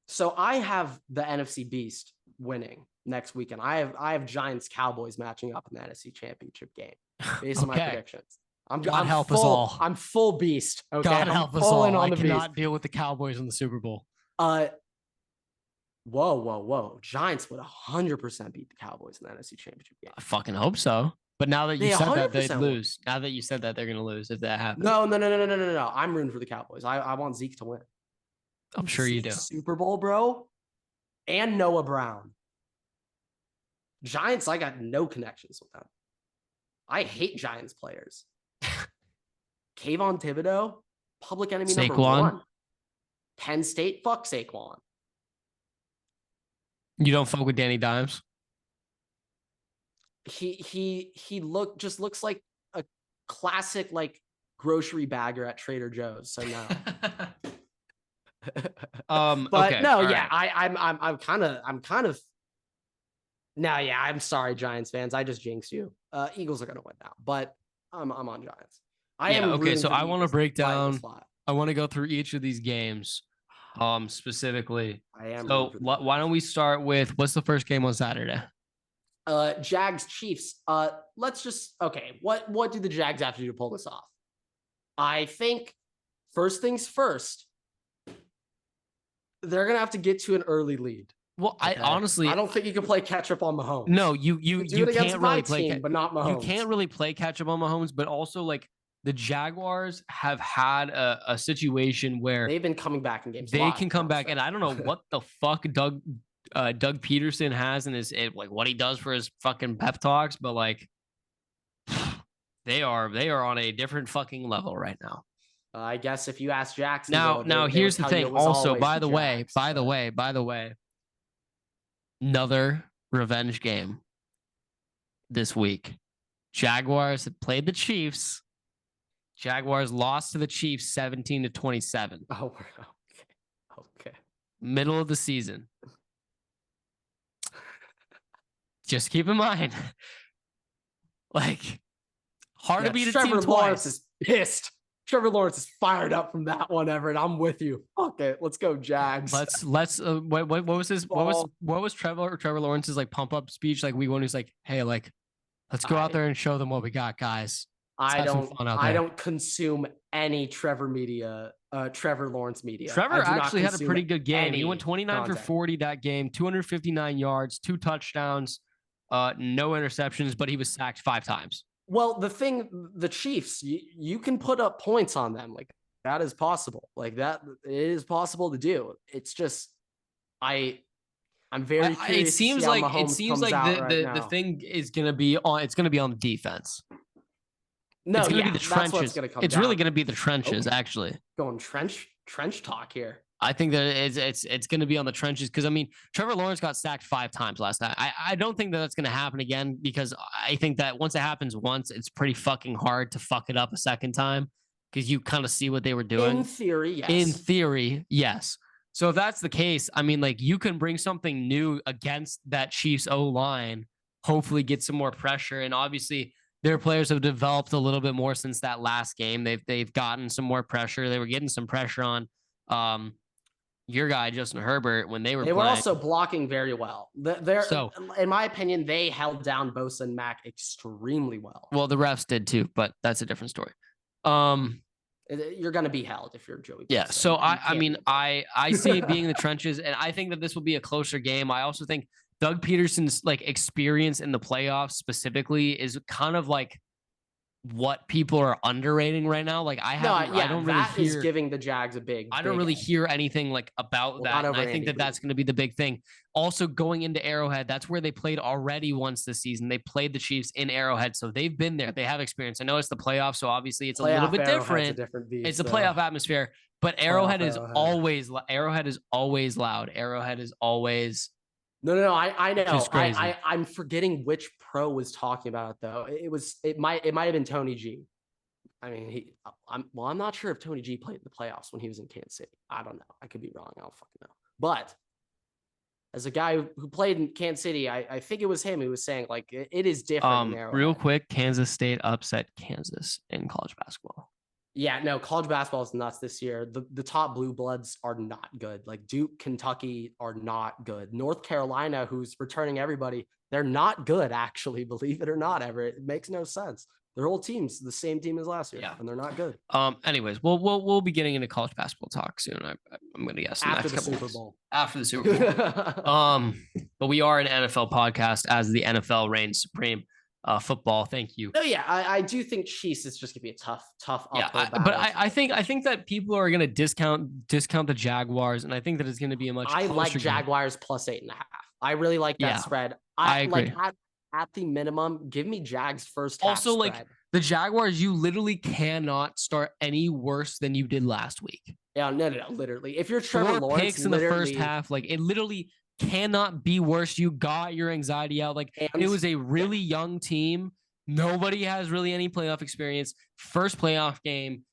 So I have the NFC Beast winning next weekend. I have Giants Cowboys matching up in the NFC Championship game based on my predictions. I'm help us all. I'm full beast. Okay, God I'm help us all. I cannot beast. deal with the Cowboys in the Super Bowl. Whoa. Giants would 100% beat the Cowboys in the NFC Championship game. I fucking hope so. But now that you said that, they'd lose. Would. Now that you said that, they're going to lose if that happens. No. I'm rooting for the Cowboys. I want Zeke to win. I'm sure you do. Super Bowl, bro. And Noah Brown. Giants, I got no connections with them. I hate Giants players. Kayvon Thibodeau, public enemy number 1. Penn State, fuck Saquon. You don't fuck with Danny Dimes? He looks like a classic like grocery bagger at Trader Joe's. So no. But okay, no, yeah, right. I'm kind of. No, yeah, I'm sorry, Giants fans. I just jinxed you. Eagles are gonna win now, but I'm on Giants. I am okay. So I want to break down. I want to go through each of these games, specifically. I am. So why don't we start with what's the first game on Saturday? Jags Chiefs. Let's just okay. What do the Jags have to do to pull this off? I think first things first. They're gonna have to get to an early lead. Well, okay. I don't think you can play catch up on Mahomes. No, you can't really play, but not Mahomes. You can't really play catch up on Mahomes, but also like the Jaguars have had a situation where they've been coming back in games. They can come back, and I don't know what the fuck Doug Peterson has in his like what he does for his fucking pep talks, but like they are on a different fucking level right now. I guess if you ask Jackson. Now here's the thing. Also, by the way, another revenge game this week. Jaguars have played the Chiefs. Jaguars lost to the Chiefs 17-27. Oh, okay. Middle of the season. Just keep in mind, like, hard to beat a team twice. Lawrence is pissed. Trevor Lawrence is fired up from that one, Everett. I'm with you. Okay, let's go, Jags. Let's. What was his? What was Trevor Lawrence's like pump up speech like week 1? He's like, hey, like, let's go out there and show them what we got, guys. I don't consume any Trevor Lawrence media. Trevor actually had a pretty good game. He went 29 for 40 that game, 259 yards, 2 touchdowns, no interceptions, but he was sacked 5 times. Well, the Chiefs, you can put up points on them. Like, that is possible. Like, that it is possible to do. It's just, I'm very curious. It seems like the thing is going to be on. It's going to be on the defense. No, it's going to be the trenches. It's really going to be the trenches, actually. Going trench talk here. I think that it's going to be on the trenches because, I mean, Trevor Lawrence got sacked 5 times last night. I don't think that that's going to happen again because I think that once it happens once, it's pretty fucking hard to fuck it up a second time because you kind of see what they were doing. In theory, yes. In theory, yes. So if that's the case, I mean, like you can bring something new against that Chiefs O line, hopefully get some more pressure. And obviously their players have developed a little bit more since that last game. They've gotten some more pressure. They were getting some pressure on your guy, Justin Herbert, when they were They were playing. also blocking very well. They're, So, in my opinion, they held down Bosa and Mac extremely well. well, the refs did too, but that's a different story. You're going to be held if you're Joey Bosa. Yeah. So I mean, I see it being in the trenches, and I think that this will be a closer game. I also think Doug Peterson's like experience in the playoffs specifically is kind of like what people are underrating right now. Like I don't really hear, is giving the Jags a big. I don't really hear anything like about that. And I think that that's going to be the big thing. Also, going into Arrowhead, that's where they played already once this season. They played the Chiefs in Arrowhead, so they've been there. They have experience. I know it's the playoffs, so obviously it's a little bit different. It's a playoff atmosphere, but Arrowhead is always loud. Arrowhead is always. No. I know. I'm forgetting which pro was talking about it though. It might have been Tony G. I mean, I'm not sure if Tony G played in the playoffs when he was in Kansas City. I don't know. I could be wrong. I don't fucking know. But as a guy who played in Kansas City, I think it was him who was saying like it is different. Real quick, Kansas State upset Kansas in college basketball. Yeah, no, college basketball is nuts this year. The top blue bloods are not good. Like Duke, Kentucky are not good. North Carolina, who's returning everybody, they're not good, actually, believe it or not, Everett. It makes no sense. Their whole team's the same team as last year, and they're not good. Anyways, we'll be getting into college basketball talk soon. I'm gonna guess after the Super Bowl. After the Super Bowl. But we are an NFL podcast as the NFL reigns supreme. Football. Thank you. No, yeah, I do think Chiefs is just gonna be a tough. Yeah, but I think that people are gonna discount the Jaguars, and I think that it's gonna be a much. I like Jaguars game. plus 8.5. I really like that spread. I agree. Like at the minimum, give me Jags first half. Also, spread. like the Jaguars, you literally cannot start any worse than you did last week. Yeah, no, literally. If you're Trevor Lawrence, 4 picks in the first half, like it literally cannot be worse. You got your anxiety out. Like it was a really young team. Nobody has really any playoff experience. First playoff game,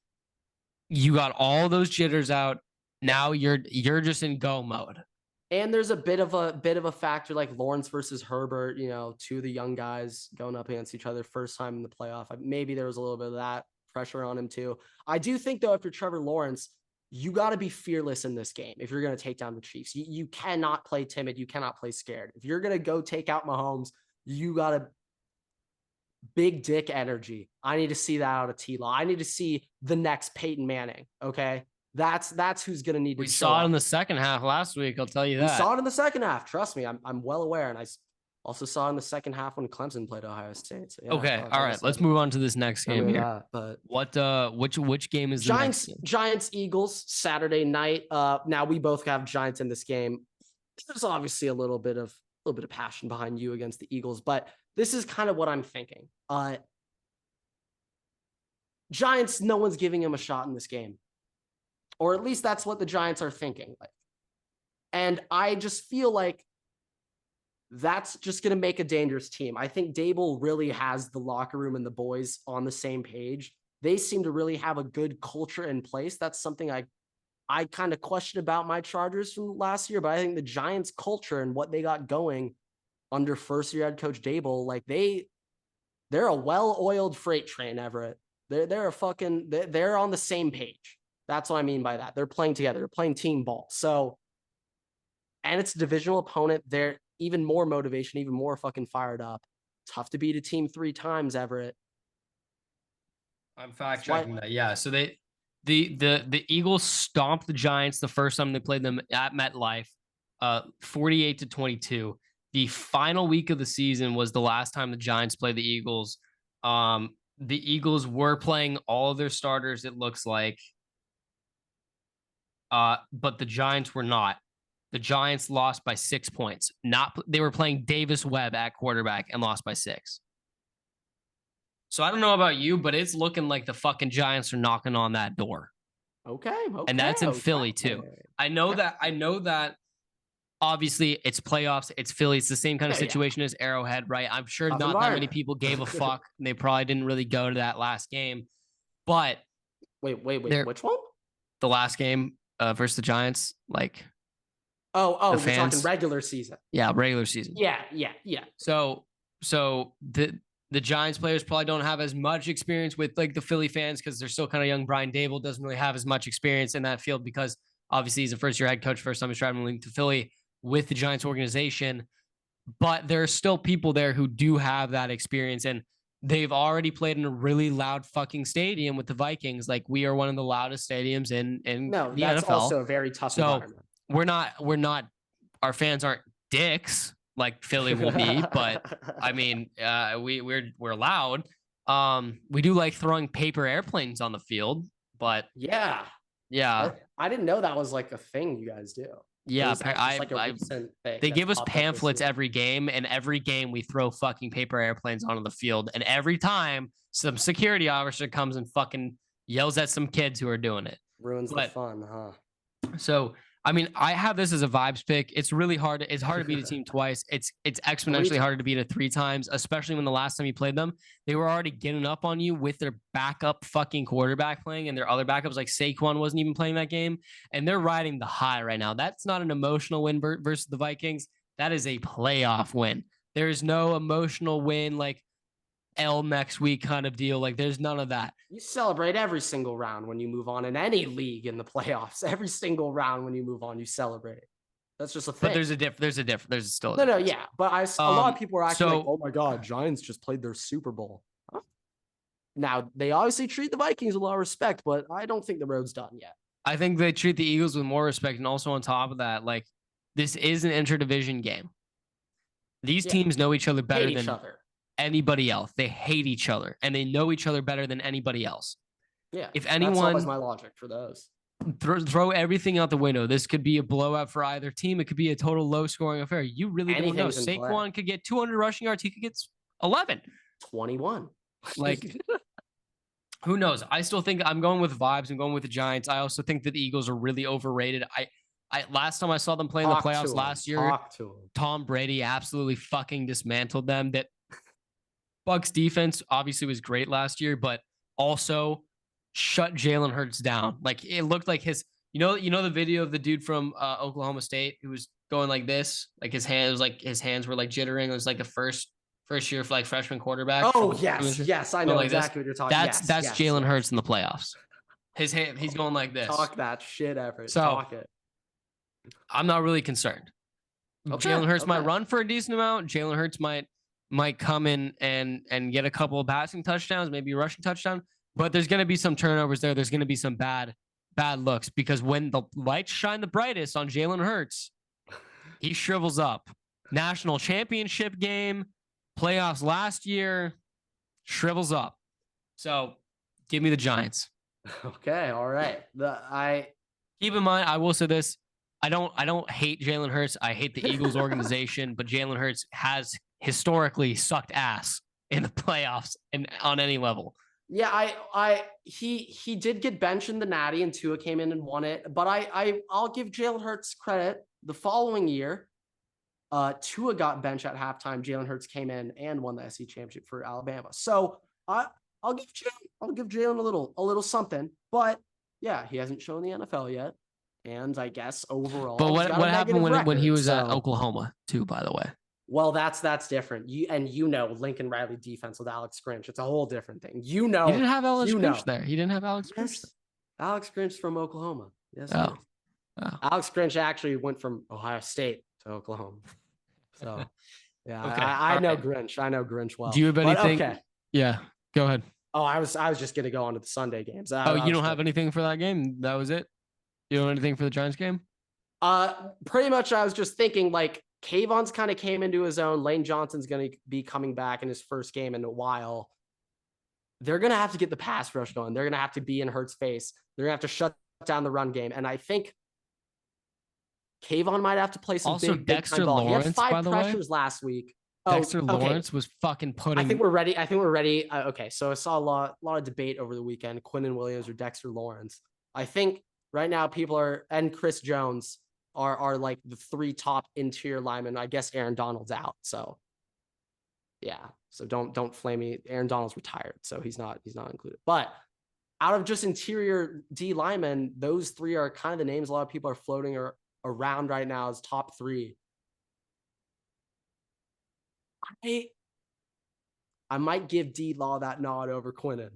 you got all those jitters out. Now you're just in go mode. And there's a bit of a factor like Lawrence versus Herbert, two of the young guys going up against each other first time in the playoff. Maybe there was a little bit of that pressure on him too. I do think though, if you're Trevor Lawrence, you got to be fearless in this game. If you're going to take down the Chiefs, you cannot play timid. You cannot play scared. If you're going to go take out Mahomes, you got to big dick energy. I need to see that out of T-Law. I need to see the next Peyton Manning. Okay. That's who's going to need to. We saw it in the second half last week. I'll tell you that. We saw it in the second half. Trust me. I'm well aware. And I also saw it in the second half when Clemson played Ohio State. So, yeah, okay. All right. Let's move on to this next game here. But which game is Giants Eagles Saturday night. Now we both have Giants in this game. There's obviously a little bit of passion behind you against the Eagles, but this is kind of what I'm thinking. Giants, no one's giving him a shot in this game. Or at least that's what the Giants are thinking. And I just feel like that's just going to make a dangerous team. I think Dable really has the locker room and the boys on the same page. They seem to really have a good culture in place. That's something I kind of question about my Chargers from last year, but I think the Giants culture and what they got going under first-year head coach Dable, like they're a well-oiled freight train, Everett. They're on the same page. That's what I mean by that. They're playing together. They're playing team ball. So, and it's a divisional opponent. They're even more motivation, even more fucking fired up. Tough to beat a team 3 times, Everett. I'm fact checking that. Yeah. So the Eagles stomped the Giants the first time they played them at MetLife, 48-22. The final week of the season was the last time the Giants played the Eagles. The Eagles were playing all of their starters, it looks like. But the Giants were not. The Giants lost by 6 points. They were playing Davis Webb at quarterback and lost by 6. So I don't know about you, but it's looking like the fucking Giants are knocking on that door. Okay. And that's in Philly too. I know that obviously it's playoffs, it's Philly, it's the same kind of situation as Arrowhead, right? I'm sure not that many people gave a fuck. And they probably didn't really go to that last game. But wait, which one? The last game. versus the Giants, like the You're talking fans. regular season. Yeah, regular season. Yeah. So the Giants players probably don't have as much experience with like the Philly fans because they're still kind of young. Brian Dable doesn't really have as much experience in that field because obviously he's a first year head coach, first time he's traveling to Philly with the Giants organization. But there are still people there who do have that experience, and they've already played in a really loud fucking stadium with the Vikings. Like we are one of the loudest stadiums in No, the that's NFL. also a very tough So environment. we're not our fans aren't dicks like Philly will be, but I mean, we're loud. We do like throwing paper airplanes on the field, but yeah, yeah, I didn't know that was like a thing you guys do. yeah. Was that just like a recent thing? They That's give us popped up this pamphlets year? every game, and every game we throw fucking paper airplanes onto the field, and every time some security officer comes and fucking yells at some kids who are doing it. Ruins the But fun, huh? so I mean, I have this as a vibes pick. It's really hard. It's hard to beat a team twice. It's exponentially harder to beat it 3 times, especially when the last time you played them, they were already getting up on you with their backup fucking quarterback playing, and their other backups like Saquon wasn't even playing that game, and they're riding the high right now. That's not an emotional win versus the Vikings. That is a playoff win. There is no emotional win like L next week kind of deal. Like there's none of that. You celebrate every single round when you move on in any league in the playoffs. Every single round when you move on, you celebrate. That's just a thing. But there's still a no, difference. yeah. But a lot of people are actually like, oh my God, Giants just played their Super Bowl. Huh? Now, they obviously treat the Vikings with a lot of respect, but I don't think the road's done yet. I think they treat the Eagles with more respect. And also on top of that, like this is an interdivision game. These teams know each other better than anybody else. They hate each other and they know each other better than anybody else. Yeah. If anyone, that's always my logic for those. Throw everything out the window. This could be a blowout for either team. It could be a total low scoring affair. You really don't know. Saquon could get 200 rushing yards. He could get 11. 21. Like, who knows? I still think I'm going with vibes. I'm going with the Giants. I also think that the Eagles are really overrated. I last time I saw them play in the playoffs last year, Tom Brady absolutely fucking dismantled them. That Bucs defense obviously was great last year, but also shut Jalen Hurts down. Like it looked like his, you know the video of the dude from Oklahoma State who was going like this, like his hands were like jittering. It was like the first year for like freshman quarterback. Oh yes, I know like exactly what you're talking. That's Jalen Hurts in the playoffs. His hand, he's going like this. Talk that shit ever. So, talk it. I'm not really concerned. Okay, Jalen Hurts might run for a decent amount. Jalen Hurts might come in and get a couple of passing touchdowns, maybe a rushing touchdown. But there's going to be some turnovers there. There's going to be some bad looks because when the lights shine the brightest on Jalen Hurts, he shrivels up. National championship game, playoffs last year, shrivels up. So give me the Giants. Okay, all right. Keep in mind, I will say this. I don't hate Jalen Hurts. I hate the Eagles organization, but Jalen Hurts has historically sucked ass in the playoffs and on any level. Yeah, he did get benched in the Natty and Tua came in and won it. But I'll give Jalen Hurts credit. The following year, Tua got benched at halftime. Jalen Hurts came in and won the SEC championship for Alabama. So I'll give Jalen a little something. But yeah, he hasn't shown the NFL yet. And I guess overall, but what happened when he was at Oklahoma too? By the way, well, that's different. Lincoln Riley defense with Alex Grinch. It's a whole different thing. He didn't have Alex Grinch there. He didn't have Alex Grinch. Alex Grinch from Oklahoma. Yes. Oh. Alex Grinch actually went from Ohio State to Oklahoma. So yeah, okay. I know Grinch. I know Grinch well. Do you have anything? Okay. Yeah, go ahead. Oh, I was just gonna go on to the Sunday games. You don't have anything for that game? That was it? You don't have anything for the Giants game? Pretty much I was just thinking like Kayvon's kind of came into his own. Lane Johnson's going to be coming back in his first game in a while. They're going to have to get the pass rush going. They're going to have to be in Hurts' face. They're going to have to shut down the run game. And I think Kayvon might have to play some also big Dexter ball. Lawrence, he had 5 pressures last week. Dexter Lawrence was fucking putting. I think we're ready. Okay, so I saw a lot of debate over the weekend. Quinnen Williams or Dexter Lawrence. I think right now people and Chris Jones are like the 3 top interior linemen. I guess Aaron Donald's out. So yeah. So don't flame me. Aaron Donald's retired, so he's not included. But out of just interior D linemen, those three are kind of the names a lot of people are floating around right now as top three. I might give D Law that nod over Quinnen.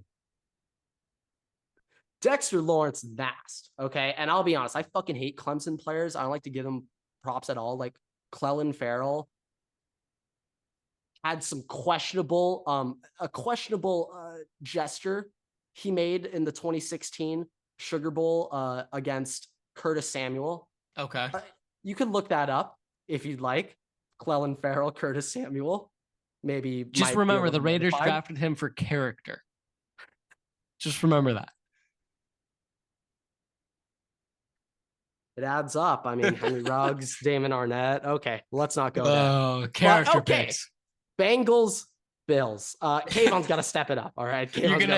Dexter Lawrence Nast, okay? And I'll be honest, I fucking hate Clemson players. I don't like to give them props at all. Like Clelin Ferrell had some questionable, a questionable gesture he made in the 2016 Sugar Bowl against Curtis Samuel. Okay. You could look that up if you'd like. Clelin Ferrell, Curtis Samuel. Maybe just remember the Raiders drafted him for character. Just remember that. It adds up. I mean, Henry Ruggs, Damon Arnett. Okay, let's not go there. Oh, character picks. Bengals, Bills. Kayvon's got to step it up. All right, you're gonna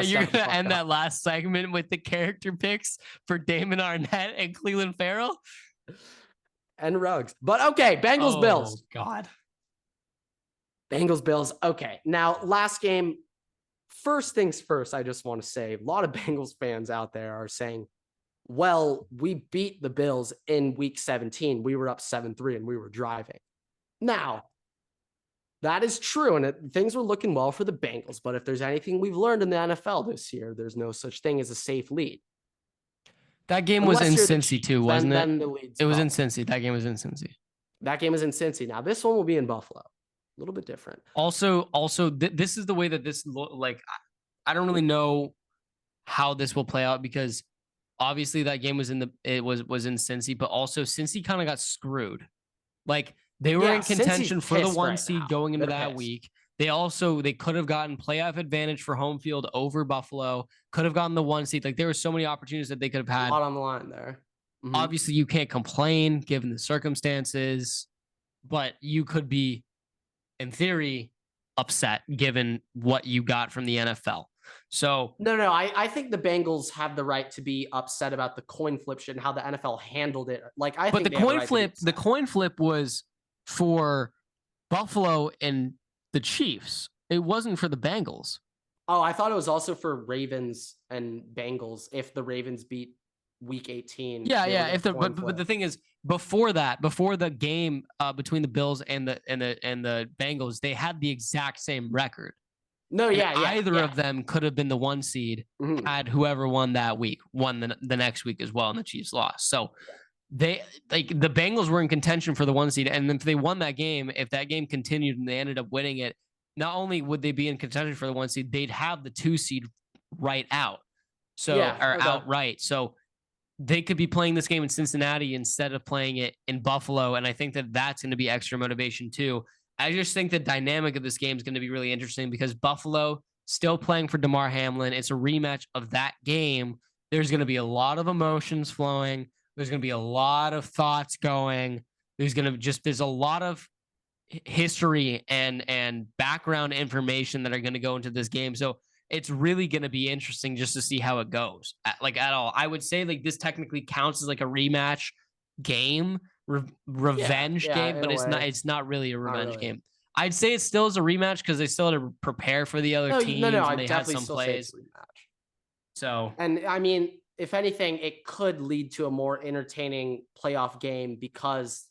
end that last segment with the character picks for Damon Arnett and Clelin Ferrell and Ruggs. But okay, Bengals, Bills. Oh God. Bengals, Bills. Okay, now last game. First things first, I just want to say a lot of Bengals fans out there are saying, well, we beat the Bills in week 17. We were up 7-3 and we were driving. Now, that is true, and things were looking well for the Bengals. But if there's anything we've learned in the NFL this year, there's no such thing as a safe lead. That game was in Cincy too, wasn't it? It was in Cincy. That game was in Cincy. That game was in Cincy. Now, this one will be in Buffalo. A little bit different. Also, this is the way that this like. I don't really know how this will play out because obviously that game was in Cincy, but also Cincy kind of got screwed. Like they were in contention for the 1 seed going into that week. They could have gotten playoff advantage for home field over Buffalo. Could have gotten the 1 seed. Like there were so many opportunities that they could have had. A lot on the line there. Mm-hmm. Obviously, you can't complain given the circumstances, but you could be, in theory, upset given what you got from the NFL. So no, I think the Bengals have the right to be upset about the coin flip shit and how the NFL handled it. Like I think the coin flip was for Buffalo and the Chiefs. It wasn't for the Bengals. Oh, I thought it was also for Ravens and Bengals if the Ravens beat week 18. Yeah. But the thing is, before the game between the Bills and the Bengals, they had the exact same record. No, either of them could have been the 1 seed had whoever won that week won the next week as well, and the Chiefs lost. So the Bengals were in contention for the 1 seed, and if they won that game, if that game continued and they ended up winning it, not only would they be in contention for the 1 seed, they'd have the 2 seed right out. So outright. So they could be playing this game in Cincinnati instead of playing it in Buffalo, and I think that that's going to be extra motivation too. I just think the dynamic of this game is going to be really interesting because Buffalo still playing for DeMar Hamlin. It's a rematch of that game. There's going to be a lot of emotions flowing. There's going to be a lot of thoughts going. There's a lot of history and background information that are going to go into this game. So it's really going to be interesting just to see how it goes. At all. I would say like this technically counts as like a rematch game. Revenge game, but it's not really a revenge game. I'd say it still is a rematch because they still had to prepare for the other teams and they had some plays. So, and I mean, if anything, it could lead to a more entertaining playoff game because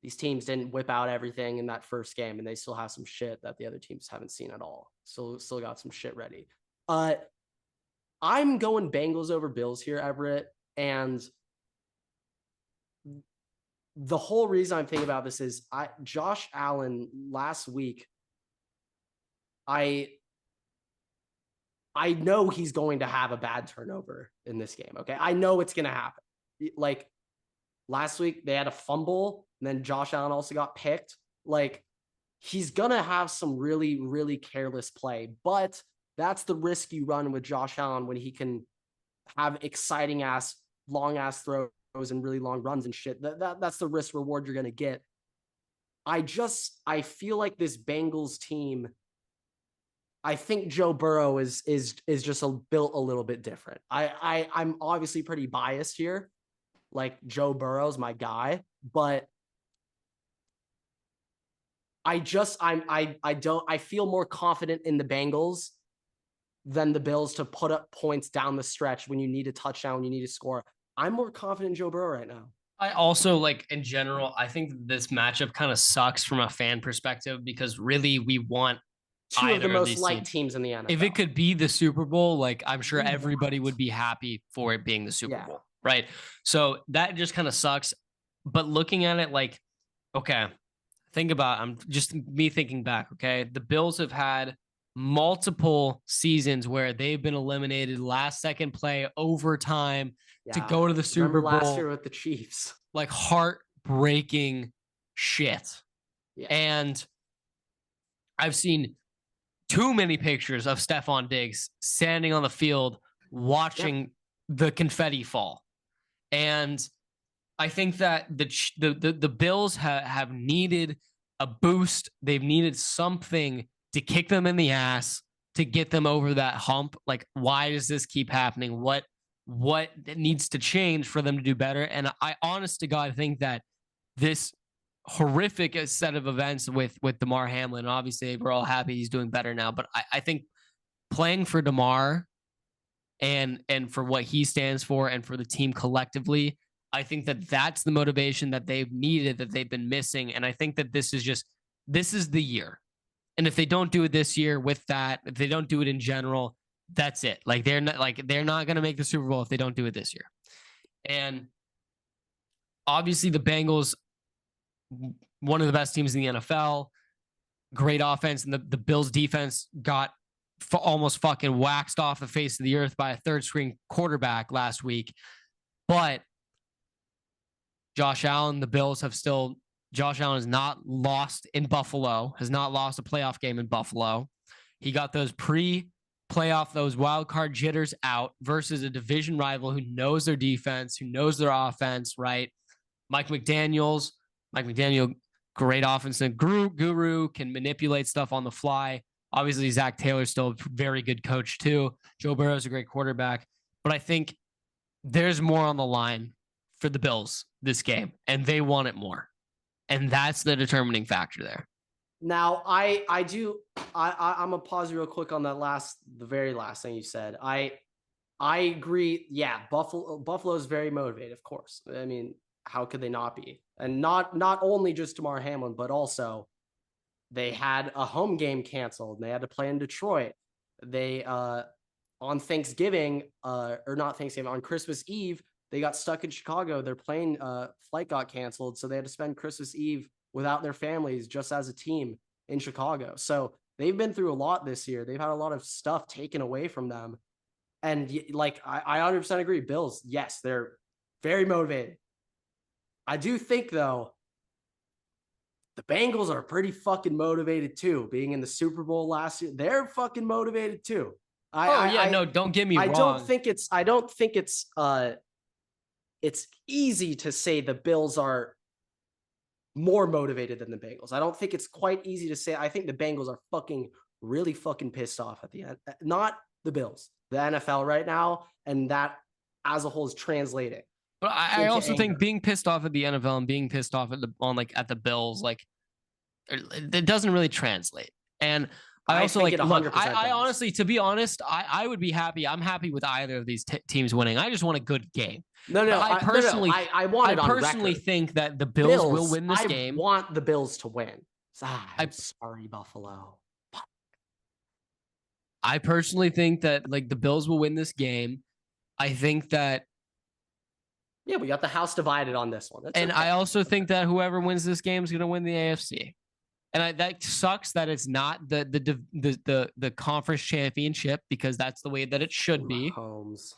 these teams didn't whip out everything in that first game, and they still have some shit that the other teams haven't seen at all. Still got some shit ready. I'm going Bengals over Bills here, Everett, and the whole reason I'm thinking about this is Josh Allen last week. I know he's going to have a bad turnover in this game. Okay. I know it's going to happen. Like last week they had a fumble and then Josh Allen also got picked. Like he's going to have some really, really careless play, but that's the risk you run with Josh Allen when he can have exciting long ass throws and really long runs and shit. That's the risk reward you're going to get. I feel like this Bengals team, I think Joe Burrow is just built a little bit different. I'm obviously pretty biased here. Like Joe Burrow's my guy, but I feel more confident in the Bengals than the Bills to put up points down the stretch when you need a touchdown, when you need to score. I'm more confident in Joe Burrow right now. I also like in general, I think this matchup kind of sucks from a fan perspective because really we want Two of the either of most these liked teams. teams in the If it NFL. could be the Super Bowl, like I'm sure We everybody want would be happy for it being the Super Yeah. Bowl, right? So that just kind of sucks. But looking at it like, okay, think about I'm just me thinking back, okay? The Bills have had multiple seasons where they've been eliminated last second play overtime to Yeah. go to the Super Remember last year Bowl, with the Chiefs? like heartbreaking shit. Yeah. And I've seen too many pictures of Stephon Diggs standing on the field watching the confetti fall. And I think that the Bills have needed a boost. They've needed something to kick them in the ass to get them over that hump. Like, why does this keep happening? What needs to change for them to do better? And I, honest to God, think that this horrific set of events with Damar Hamlin. Obviously, we're all happy he's doing better now, but I think playing for Damar and for what he stands for and for the team collectively, I think that that's the motivation that they've needed, that they've been missing. And I think that this is the year. And if they don't do it this year with that, if they don't do it in general, that's it. They're not going to make the Super Bowl if they don't do it this year. And obviously the Bengals, one of the best teams in the NFL, great offense, and the Bills defense got almost fucking waxed off the face of the earth by a third string quarterback last week. But Josh Allen, the Bills have still, Josh Allen has not lost in Buffalo, has not lost a playoff game in Buffalo. He got those pre-playoff, those wild card jitters out versus a division rival who knows their defense, who knows their offense, right? Mike McDaniel, great offensive guru, can manipulate stuff on the fly. Obviously, Zach Taylor's still a very good coach too. Joe Burrow's a great quarterback. But I think there's more on the line for the Bills this game, and they want it more. And that's the determining factor there. Now, I'm gonna pause real quick on the very last thing you said. I agree. Yeah, Buffalo's very motivated, of course. I mean, how could they not be? And not only just Damar Hamlin, but also they had a home game canceled and they had to play in Detroit. They on Thanksgiving, or not Thanksgiving, on Christmas Eve, they got stuck in Chicago. Their plane flight got canceled, so they had to spend Christmas Eve without their families just as a team in Chicago. So they've been through a lot this year. They've had a lot of stuff taken away from them. And like I 100% agree. Bills, yes, they're very motivated. I do think though, the Bengals are pretty fucking motivated too. Being in the Super Bowl last year, they're fucking motivated too. No, don't get me wrong. I don't think it's easy to say the Bills are more motivated than the Bengals. I don't think it's quite easy to say. I think the Bengals are really fucking pissed off at the end. Not the Bills, the NFL right now, and that as a whole is translating. But I also think being pissed off at the NFL and being pissed off at the Bills, like it doesn't really translate. And I also like, look, I honestly, to be honest, I would be happy. I'm happy with either of these teams winning. I just want a good game. I personally think that the Bills will win this game. I want the Bills to win. I'm sorry, Buffalo. I personally think that like the Bills will win this game. I think that. Yeah, we got the house divided on this one. And okay. I also think that whoever wins this game is going to win the AFC. And that sucks that it's not the conference championship because that's the way that it should be. Holmes.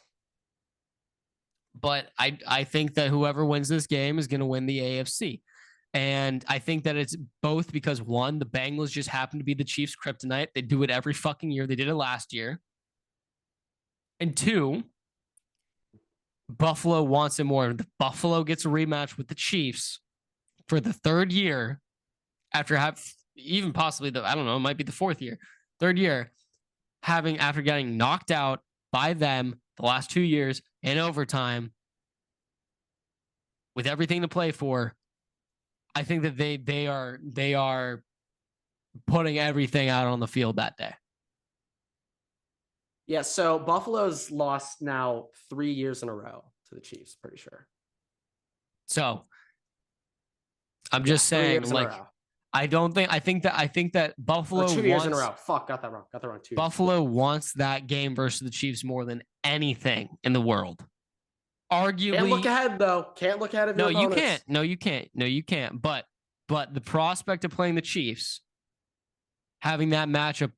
But I think that whoever wins this game is going to win the AFC. And I think that it's both because, one, the Bengals just happen to be the Chiefs' kryptonite. They do it every fucking year. They did it last year. And two, Buffalo wants it more. The Buffalo gets a rematch with the Chiefs for the third year after even possibly it might be the third year, after getting knocked out by them the last 2 years in overtime with everything to play for. I think that they are putting everything out on the field that day. Yeah, so Buffalo's lost now 3 years in a row to the Chiefs, pretty sure. So I'm Yeah, just 3 saying, years in a like, row. I think that Or Buffalo 2 years in a wants row. Fuck, got that wrong. Got that wrong. 2 years. Buffalo wants that game versus the Chiefs more than anything in the world. Can't look Arguably, ahead though. Can't look ahead of your no, you can't. opponents. No, you can't. No, you can't. But the prospect of playing the Chiefs, having that matchup.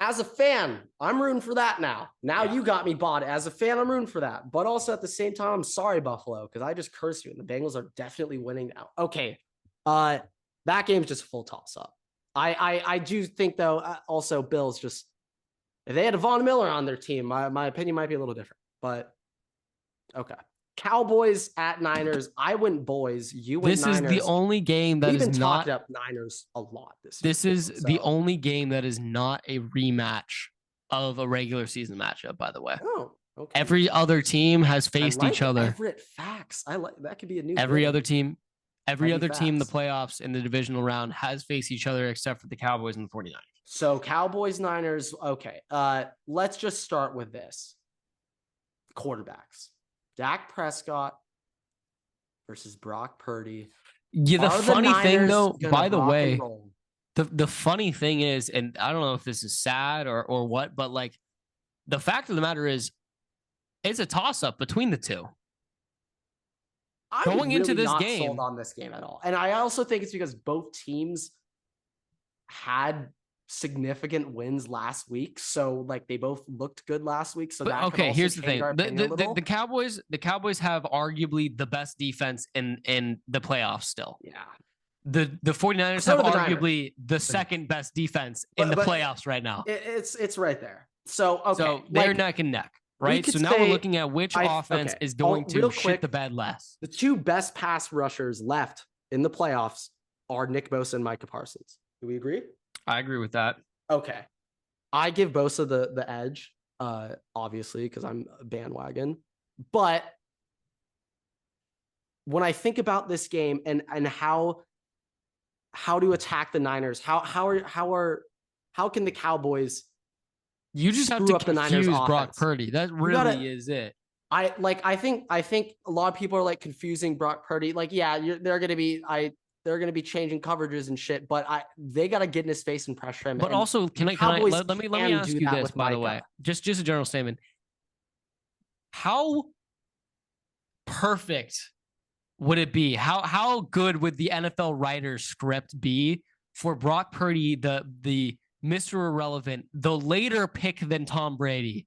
As a fan, I'm rooting for that now. Now Yeah. you got me bought. As a fan, I'm rooting for that. But also at the same time, I'm sorry, Buffalo, because I just cursed you, and the Bengals are definitely winning now. Okay. That game's just a full toss-up. I do think, though, also Bills just if they had a Von Miller on their team, my opinion might be a little different. But okay. Cowboys at Niners. I went boys. You went This is the Niners. only game that We've is been not. talking up Niners a lot this year. This is the So, only game that is not a rematch of a regular season matchup, by the way. oh, okay. Every other team has I faced like each other. Everett facts. I like that could be a new Every thing. other team, every Heavy other team in the facts. playoffs in the divisional round has faced each other except for the Cowboys and the 49ers. So Cowboys, Niners. Okay. Let's just start with this. Quarterbacks. Dak Prescott versus Brock Purdy. Yeah, the Are the funny thing Niners though, gonna by the rock and way, roll? the funny thing is, and I don't know if this is sad or what, but like the fact of the matter is it's a toss up between the two. I'm Going into really this not sold game, on this game at all. And I also think it's because both teams had significant wins last week. So like they both looked good last week. So but that could okay, also here's the change thing. our opinion a little. The Cowboys have arguably the best defense in the playoffs still. Yeah. The 49ers So have do the Niners. arguably the second best defense in the But playoffs right now. it's right there. So okay. So they're neck and neck, we right? could So now we're say looking at which offense is going to real shit quick, the bed less. the two best pass rushers left in the playoffs are Nick Bosa and Micah Parsons. Do we agree? I agree with that. Okay. I give Bosa the edge, obviously, because I'm a bandwagon. But when I think about this game and how to attack the Niners, how can the Cowboys You just have screw to up the Niners confuse Brock offense? Purdy. That really is it. I think a lot of people are like confusing Brock Purdy. Like, yeah, they're gonna be changing coverages and shit, but they gotta get in his face and pressure him. But and also, let me ask you this, by the way, just a general statement. How perfect would it be? How good would the NFL writer's script be for Brock Purdy, the Mr. Irrelevant, the later pick than Tom Brady,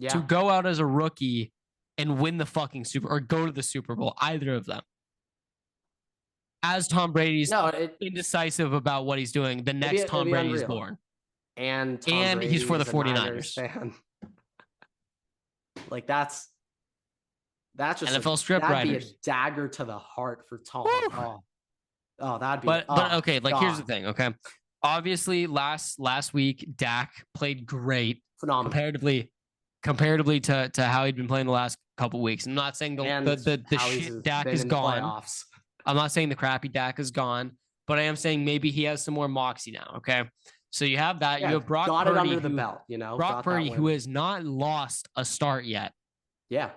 to go out as a rookie and win the fucking go to the Super Bowl, either of them? As Tom Brady's indecisive about what he's doing, the next Tom Brady's born. And he's for the 49ers. Fan. Like that's just NFL script that'd writers. be a dagger to the heart for Tom. That'd be. But okay, like here's the thing. Okay, obviously last week Dak played great, phenomenal comparatively to how he'd been playing the last couple weeks. I'm not saying the shit Dak is gone. I'm not saying the crappy Dak is gone, but I am saying maybe he has some more moxie now. Okay, so you have that. Yeah, you have Brock Purdy, it under the belt. Brock Purdy, who has not lost a start yet. Yeah.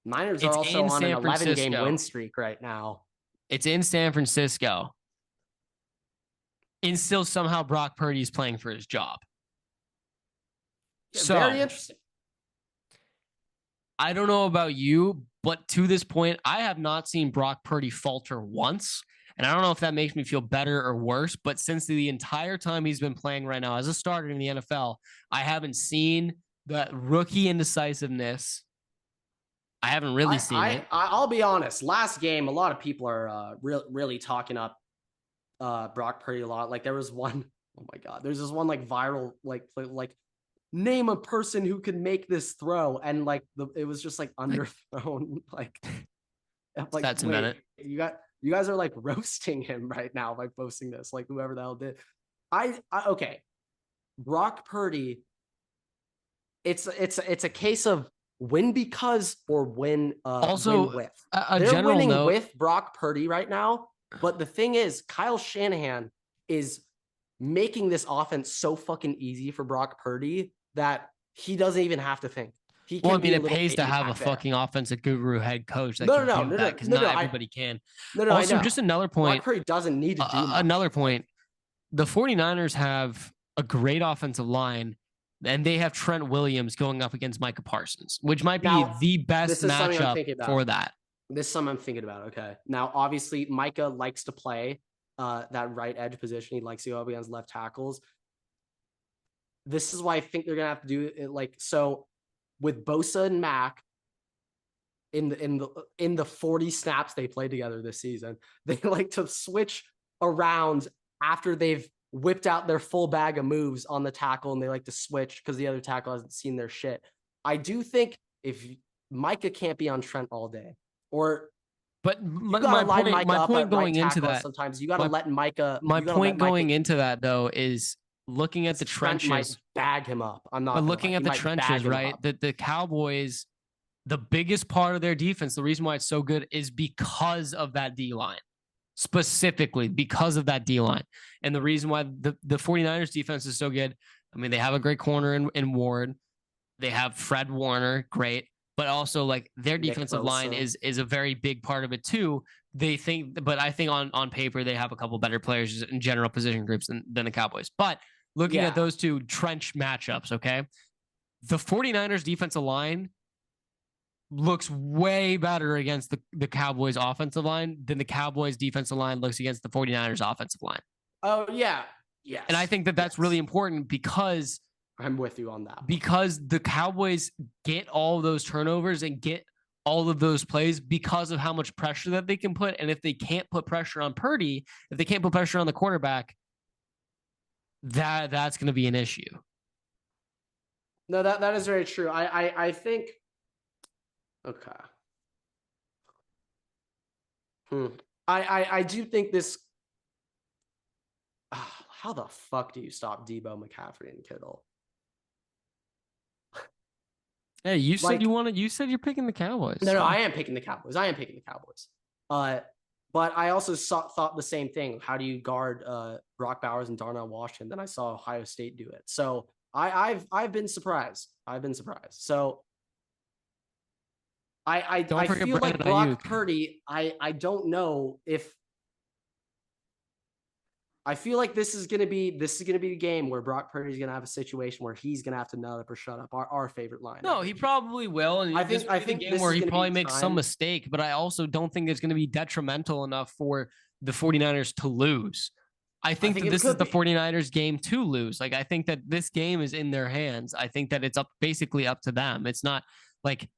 Niners are also on an 11-game win streak right now. It's in San Francisco. And still somehow Brock Purdy is playing for his job. Yeah, so, very interesting. I don't know about you, but to this point, I have not seen Brock Purdy falter once. And I don't know if that makes me feel better or worse, but since the entire time he's been playing right now as a starter in the NFL, I haven't seen that rookie indecisiveness. I haven't really seen it. I'll be honest. Last game, a lot of people are really talking up Brock Purdy a lot. Like there was one, oh my God, there's this one like viral, like name a person who can make this throw. And like it was just like underthrown. like that's a minute. You guys are like roasting him right now by posting this, like whoever the hell did. Okay. Brock Purdy, it's a case of win because or win also win with. They're winning with Brock Purdy right now, but the thing is Kyle Shanahan is making this offense so fucking easy for Brock Purdy that He doesn't even have to think. He Well, I can mean, be a it little pays to baby have a back there. fucking offensive guru head coach that No, can no, no, do no, that no, because no, no. not everybody can. I Also, know. just another Brock point. Purdy doesn't need to do much. Another point. The 49ers have a great offensive line, and they have Trent Williams going up against Micah Parsons, which might be Now, the best this is something I'm matchup thinking about. for that. This is something I'm thinking about. Okay. Now, obviously, Micah likes to play that right edge position. He likes to go up against left tackles. This is why I think they're gonna have to do it like so with Bosa and Mac in the 40 snaps they played together this season. They like to switch around after they've whipped out their full bag of moves on the tackle, and they like to switch because the other tackle hasn't seen their shit. I do think if Micah can't be on Trent all day, or But you gotta line Micah my up point at right going into tackle. that, Sometimes you gotta my let Micah. my You gotta let point Micah. going into that though is looking at the Trent might trenches. bag him up. I'm not But gonna lie. looking at He the might bag trenches, him right? up. The Cowboys, the biggest part of their defense, the reason why it's so good is because of that D line. Specifically because of that D line. And the reason why the 49ers defense is so good, I mean, they have a great corner in Ward. They have Fred Warner, great. But also like their defensive line is a very big part of it too. They think, but I think on paper they have a couple better players in general position groups than the Cowboys. But looking at those two trench matchups, okay, the 49ers defensive line looks way better against the Cowboys offensive line than the Cowboys defensive line looks against the 49ers offensive line. Oh, yeah. Yes. And I think that that's really important because I'm with you on that. Because the Cowboys get all of those turnovers and get all of those plays because of how much pressure that they can put. And if they can't put pressure on Purdy, if they can't put pressure on the quarterback, that's going to be an issue. No, that is very true. I think. Okay. I do think this. How the fuck do you stop Debo, McCaffrey, and Kittle? Hey, you said you wanted. You said you're picking the Cowboys. No, I am picking the Cowboys. But I also thought the same thing. How do you guard Brock Bowers and Darnell Washington? Then I saw Ohio State do it. So I've been surprised. So I feel like Brock Purdy. I don't know if. I feel like this is gonna be the game where Brock Purdy is gonna have a situation where he's gonna have to nut up or shut up. Our favorite line. No, he probably will. And I think game where he probably makes some mistake, but I also don't think it's going to be detrimental enough for the 49ers to lose. I think that this is the 49ers game to lose. Like I think that this game is in their hands. I think that it's basically up to them. It's not like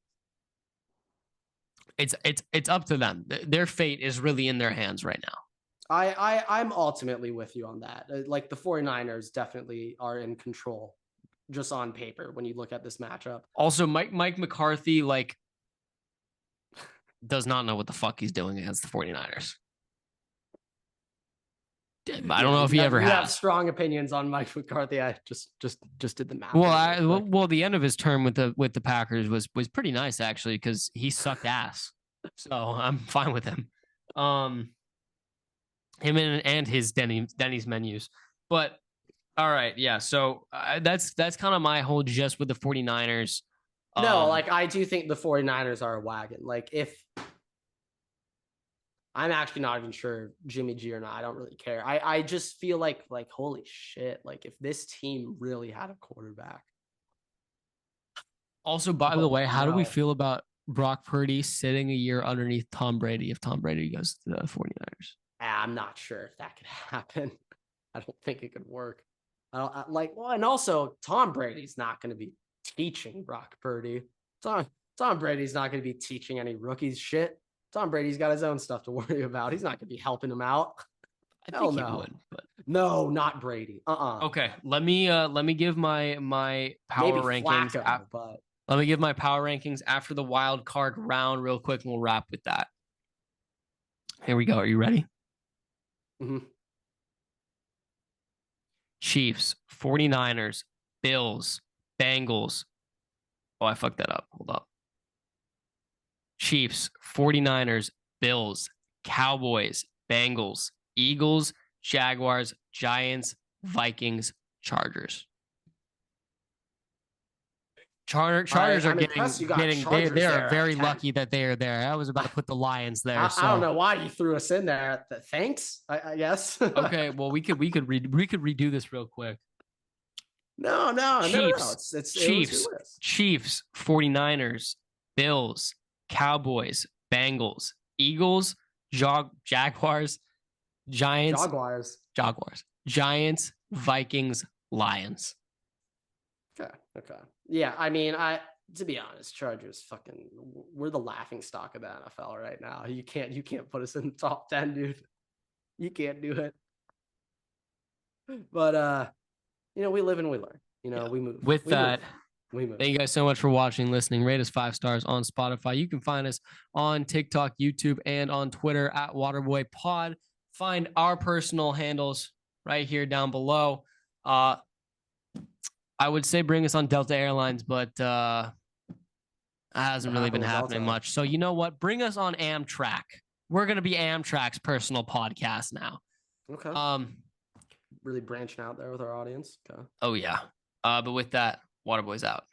it's up to them. Their fate is really in their hands right now. I'm ultimately with you on that. Like the 49ers definitely are in control just on paper when you look at this matchup. Also, Mike McCarthy like does not know what the fuck he's doing against the 49ers. I don't know if he ever has. You have strong opinions on Mike McCarthy. I just did the math. Well, the end of his term with the Packers was pretty nice actually because he sucked ass. So I'm fine with him. Him and his Denny's menus. But all right, yeah. So that's kind of my whole gist with the 49ers. No, like I do think the 49ers are a wagon. Like if I'm actually not even sure Jimmy G or not. I don't really care. I just feel like holy shit. Like if this team really had a quarterback. Also, by the way, how do we feel about Brock Purdy sitting a year underneath Tom Brady if Tom Brady goes to the 49ers? I'm not sure if that could happen. I don't think it could work. And also Tom Brady's not going to be teaching Brock Purdy. Tom Brady's not going to be teaching any rookies shit. Tom Brady's got his own stuff to worry about. He's not going to be helping him out. I think he would, but no, not Brady. Okay, let me give my power rankings. But let me give my power rankings after the wild card round real quick, and we'll wrap with that. Here we go. Are you ready? Mm-hmm. Chiefs, 49ers, Bills, Bengals. Oh, I fucked that up. Hold up. Chiefs, 49ers, Bills, Cowboys, Bengals, Eagles, Jaguars, Giants, Vikings, Chargers. Chargers are I'm impressed you got getting Chargers they are there at very 10. lucky that they are there. I was about to put the Lions there. I don't So know why you threw us in there. Thanks, I guess. okay, well we could redo this real quick. No. It was your list. Chiefs, 49ers, Bills, Cowboys, Bengals, Eagles, Jaguars, Giants, Giants, Vikings, Lions. Okay. Yeah, I mean, to be honest, Chargers we're the laughing stock of the NFL right now. You can't put us in the top 10, dude. You can't do it. But we live and we learn. We move. With that, we move. Thank you guys so much for watching, listening. Rate us 5 stars on Spotify. You can find us on TikTok, YouTube, and on Twitter at WaterboyPod. Find our personal handles right here down below. I would say bring us on Delta Airlines, but it hasn't really been happening much. So you know what? Bring us on Amtrak. We're going to be Amtrak's personal podcast now. Okay. Really branching out there with our audience. Okay. Oh, yeah. But with that, Waterboy's out.